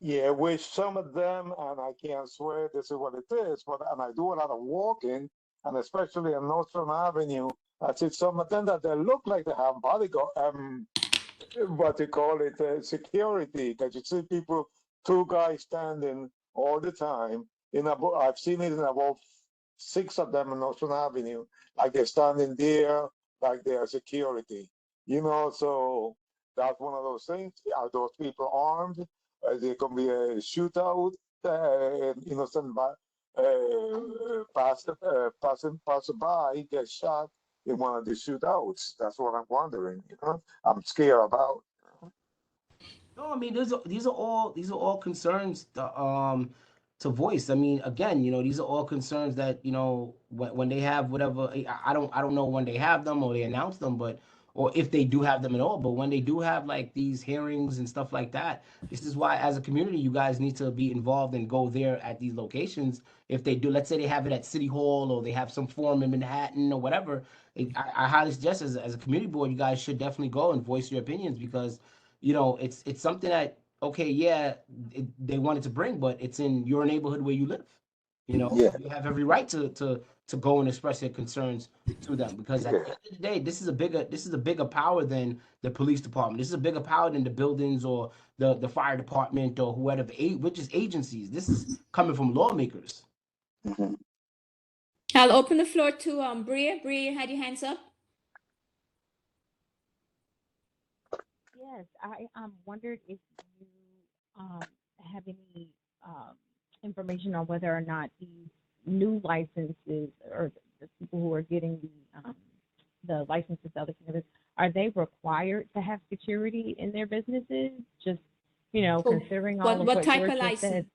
[SPEAKER 5] Yeah, with some of them, and I can't swear this is what it is, and I do a lot of walking, and especially on Northern Avenue, I see some of them that they look like they have bodyguard, what they call it, security, because you see people, 2 guys standing all the time. I've seen it in about 6 of them on Northern Avenue, like they're standing there, like they're security. So that's one of those things. Are those people armed? There can be a shootout, innocent passerby gets shot in one of the shootouts. That's what I'm wondering. I'm scared about.
[SPEAKER 6] No, I mean these are all concerns to voice. I mean, again, these are all concerns that when they have whatever. I don't know when they have them or they announce them, but or if they do have them at all. But when they do have like these hearings and stuff like that, this is why as a community, you guys need to be involved and go there at these locations. If they do, let's say they have it at City Hall or they have some forum in Manhattan or whatever, I highly suggest as a community board, you guys should definitely go and voice your opinions, because, you know, it's something that, okay, yeah, they wanted to bring, but it's in your neighborhood where you live. You know,
[SPEAKER 5] Yeah.
[SPEAKER 6] you have every right to go and express your concerns to them, because at the end of the day, this is a bigger power than the police department. This is a bigger power than the buildings or the fire department or whoever, which is agencies. This is coming from lawmakers.
[SPEAKER 5] Mhm.
[SPEAKER 1] I'll open the floor to Bria. Bria, you had your hands up.
[SPEAKER 7] Yes, I wondered if you have any information on whether or not these new licenses, or the people who are getting the license to sell the cannabis, are they required to have security in their businesses? Just, you know,
[SPEAKER 1] So
[SPEAKER 7] considering all of
[SPEAKER 1] what
[SPEAKER 7] what
[SPEAKER 1] type
[SPEAKER 7] George
[SPEAKER 1] of
[SPEAKER 7] just said.
[SPEAKER 1] license?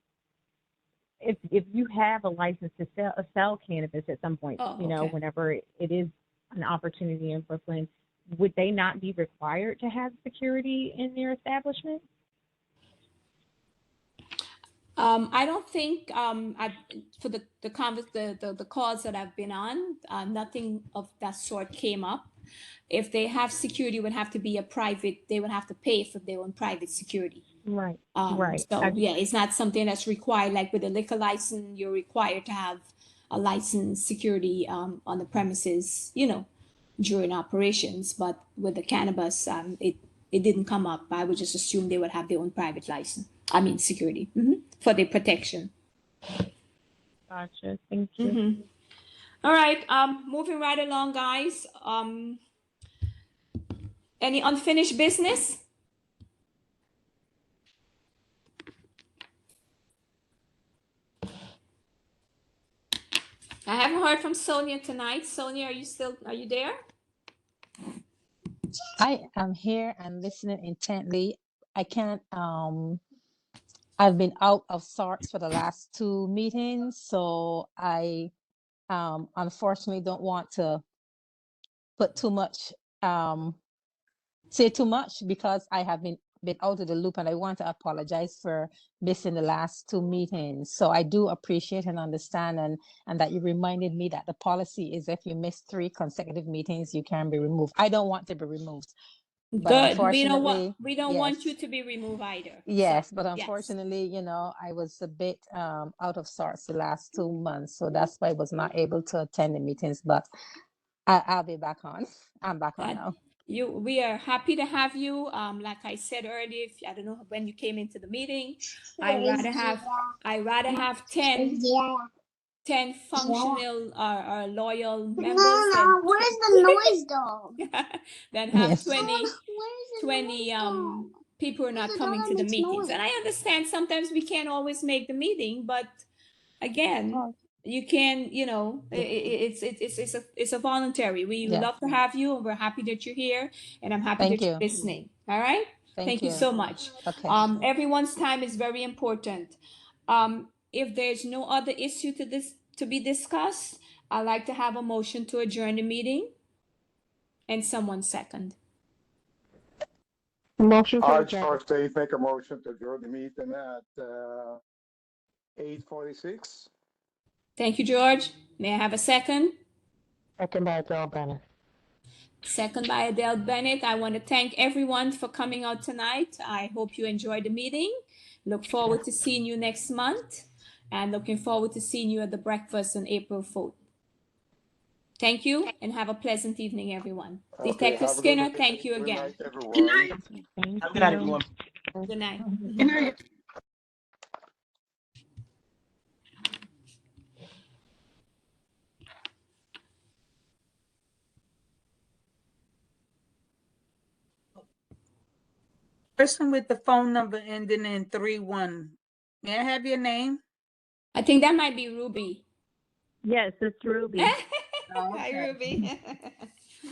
[SPEAKER 7] If you have a license to sell cannabis at some point,
[SPEAKER 1] Oh,
[SPEAKER 7] you know,
[SPEAKER 1] okay.
[SPEAKER 7] whenever it is an opportunity in Brooklyn, would they not be required to have security in their establishment?
[SPEAKER 1] I don't think for the calls that I've been on, nothing of that sort came up. If they have security, it would have to be they would have to pay for their own private security.
[SPEAKER 7] Right.
[SPEAKER 1] So yeah, it's not something that's required. Like with a liquor license, you're required to have a licensed security on the premises, you know, during operations. But with the cannabis, it didn't come up. I would just assume they would have their own private license. I mean, security for their protection.
[SPEAKER 7] Gotcha. Thank you.
[SPEAKER 1] All right. Moving right along, guys. Any unfinished business? I haven't heard from Sonia tonight. Sonia, are you there?
[SPEAKER 10] I am here and listening intently. I can't, I've been out of sorts for the last 2 meetings, so I unfortunately don't want to put too much, say too much, because I have been out of the loop, and I want to apologize for missing the last 2 meetings. So I do appreciate and understand, and that you reminded me that the policy is if you miss 3 consecutive meetings, you can be removed. I don't want to be removed. But
[SPEAKER 1] Good. We don't want
[SPEAKER 10] yes.
[SPEAKER 1] you to be removed either.
[SPEAKER 10] Yes,
[SPEAKER 1] So,
[SPEAKER 10] but unfortunately, you know, I was a bit out of sorts the last 2 months, so that's why I was not able to attend the meetings. But I'll be back on. I'm back on now.
[SPEAKER 1] We are happy to have you. Like I said earlier, I don't know when you came into the meeting, I rather have 10 functional or loyal members
[SPEAKER 9] Where's the noise dog?
[SPEAKER 1] than have
[SPEAKER 10] Yes.
[SPEAKER 1] 20 people who are not coming to the meetings. And I understand sometimes we can't always make the meeting, but again, you can, you know, it's a voluntary. We
[SPEAKER 10] Yeah.
[SPEAKER 1] love to have you, and we're happy that you're here, and I'm happy
[SPEAKER 10] Thank
[SPEAKER 1] that you're
[SPEAKER 10] you.
[SPEAKER 1] listening. All right. Thank you so much.
[SPEAKER 10] Okay.
[SPEAKER 1] Everyone's time is very important. If there's no other issue to be discussed, I'd like to have a motion to adjourn the meeting. And someone second.
[SPEAKER 3] Motion to
[SPEAKER 5] I,
[SPEAKER 3] adjourn.
[SPEAKER 5] George Dave, make a motion to adjourn the meeting at 8:46.
[SPEAKER 1] Thank you, George. May I have a second?
[SPEAKER 3] Second by Adele Bennett.
[SPEAKER 1] Second by Adele Bennett. I want to thank everyone for coming out tonight. I hope you enjoyed the meeting. Look forward to seeing you next month, and looking forward to seeing you at the breakfast on April 4th. Thank you, and have a pleasant evening, everyone.
[SPEAKER 5] Okay,
[SPEAKER 1] Detective
[SPEAKER 5] have a good
[SPEAKER 1] Skinner,
[SPEAKER 5] night.
[SPEAKER 1] thank you
[SPEAKER 5] Good
[SPEAKER 1] again.
[SPEAKER 5] night, everyone.
[SPEAKER 4] Good night.
[SPEAKER 7] Thank
[SPEAKER 6] Have a good night,
[SPEAKER 7] you.
[SPEAKER 6] everyone.
[SPEAKER 1] Good night.
[SPEAKER 4] Good night.
[SPEAKER 2] Person with the phone number ending in 31. May I have your name?
[SPEAKER 1] I think that might be Ruby.
[SPEAKER 7] Yes, it's Ruby.
[SPEAKER 1] Hi, Ruby.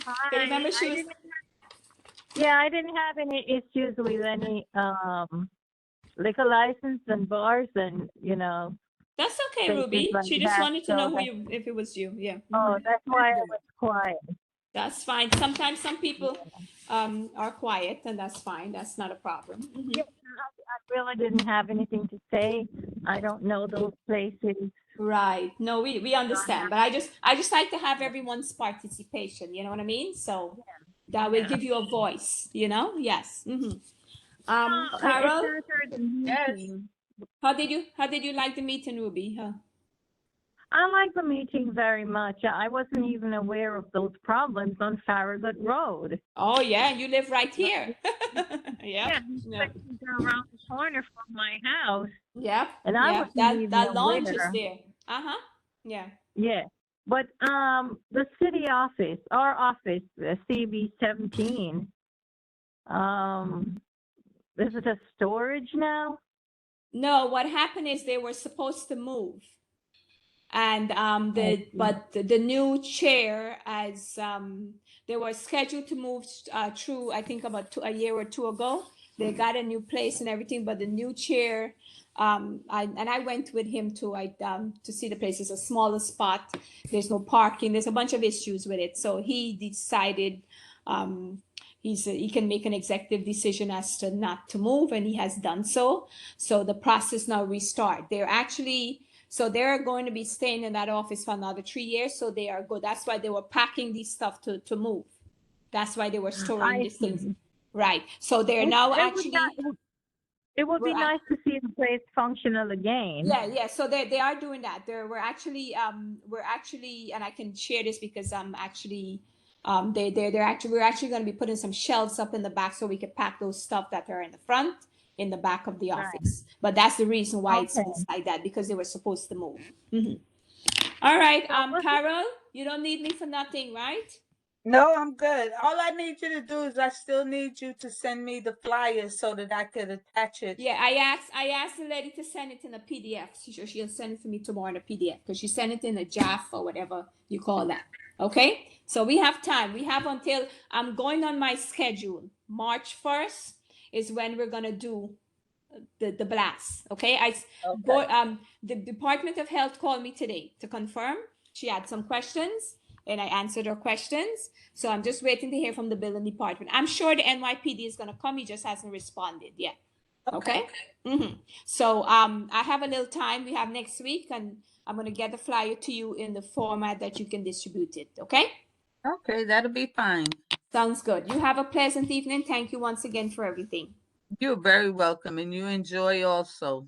[SPEAKER 1] So remember she was.
[SPEAKER 7] I didn't have any issues with any liquor license and bars, and you know.
[SPEAKER 1] That's okay,
[SPEAKER 7] Things
[SPEAKER 1] Ruby.
[SPEAKER 7] like
[SPEAKER 1] She just
[SPEAKER 7] that,
[SPEAKER 1] wanted to know
[SPEAKER 7] so
[SPEAKER 1] if it was you. Yeah.
[SPEAKER 7] Oh, that's why I was quiet.
[SPEAKER 1] That's fine. Sometimes some people are quiet, and that's fine. That's not a problem. Mhm.
[SPEAKER 11] Yeah, I really didn't have anything to say. I don't know those places.
[SPEAKER 1] Right. No, we understand, but I just like to have everyone's participation. You know what I mean? So that will
[SPEAKER 11] Yeah.
[SPEAKER 1] give you a voice. You know? Yes.
[SPEAKER 11] It's
[SPEAKER 1] Carol,
[SPEAKER 11] after the meeting.
[SPEAKER 1] how did you like the meeting, Ruby? Huh?
[SPEAKER 11] I like the meeting very much. I wasn't even aware of those problems on Farragut Road.
[SPEAKER 1] Oh yeah, you live right here. Yeah. Yeah.
[SPEAKER 11] Around the corner from my house.
[SPEAKER 1] Yep.
[SPEAKER 11] And I
[SPEAKER 1] Yep.
[SPEAKER 11] wasn't
[SPEAKER 1] That
[SPEAKER 11] even
[SPEAKER 1] launch is
[SPEAKER 11] aware.
[SPEAKER 1] there. Uh-huh. Yeah.
[SPEAKER 11] Yeah. But the city office, our office, CB 17, is it a storage now?
[SPEAKER 1] No, what happened is they were supposed to move. And the new chair, as they were scheduled to move through, I think about a year or two ago. They got a new place and everything, but the new chair, I went with him to see the place. It's a smaller spot. There's no parking. There's a bunch of issues with it. So he decided he can make an executive decision as to not to move, and he has done so. So the process now restart. They're going to be staying in that office for another 3 years. So they are good. That's why they were packing these stuff to move. That's why they were storing
[SPEAKER 11] I
[SPEAKER 1] these things.
[SPEAKER 11] see.
[SPEAKER 1] Right. So they're now actually.
[SPEAKER 11] It would be
[SPEAKER 1] We're
[SPEAKER 11] nice to see the place functional again.
[SPEAKER 1] Yeah. So they are doing that. We're actually, and I can share this because I'm actually, we're actually going to be putting some shelves up in the back so we can pack those stuff that are in the front, in the back of the office. But that's the reason why it's like that, because they were supposed to move. Mhm. All right, Carol, you don't need me for nothing, right?
[SPEAKER 2] No, I'm good. All I need you to do is I still need you to send me the flyers so that I could attach it.
[SPEAKER 1] Yeah, I asked the lady to send it in a PDF. She'll send it to me tomorrow in a PDF because she sent it in a JAF or whatever you call that. Okay, so we have time. We have until I'm going on my schedule. March 1st is when we're gonna do the blast. Okay, the Department of Health called me today to confirm. She had some questions and I answered her questions. So I'm just waiting to hear from the building department. I'm sure the NYPD is gonna come. He just hasn't responded yet. Okay. So I have a little time. We have next week, and I'm gonna get the flyer to you in the format that you can distribute it. Okay.
[SPEAKER 2] Okay, that'll be fine.
[SPEAKER 1] Sounds good. You have a pleasant evening. Thank you once again for everything.
[SPEAKER 2] You're very welcome, and you enjoy also.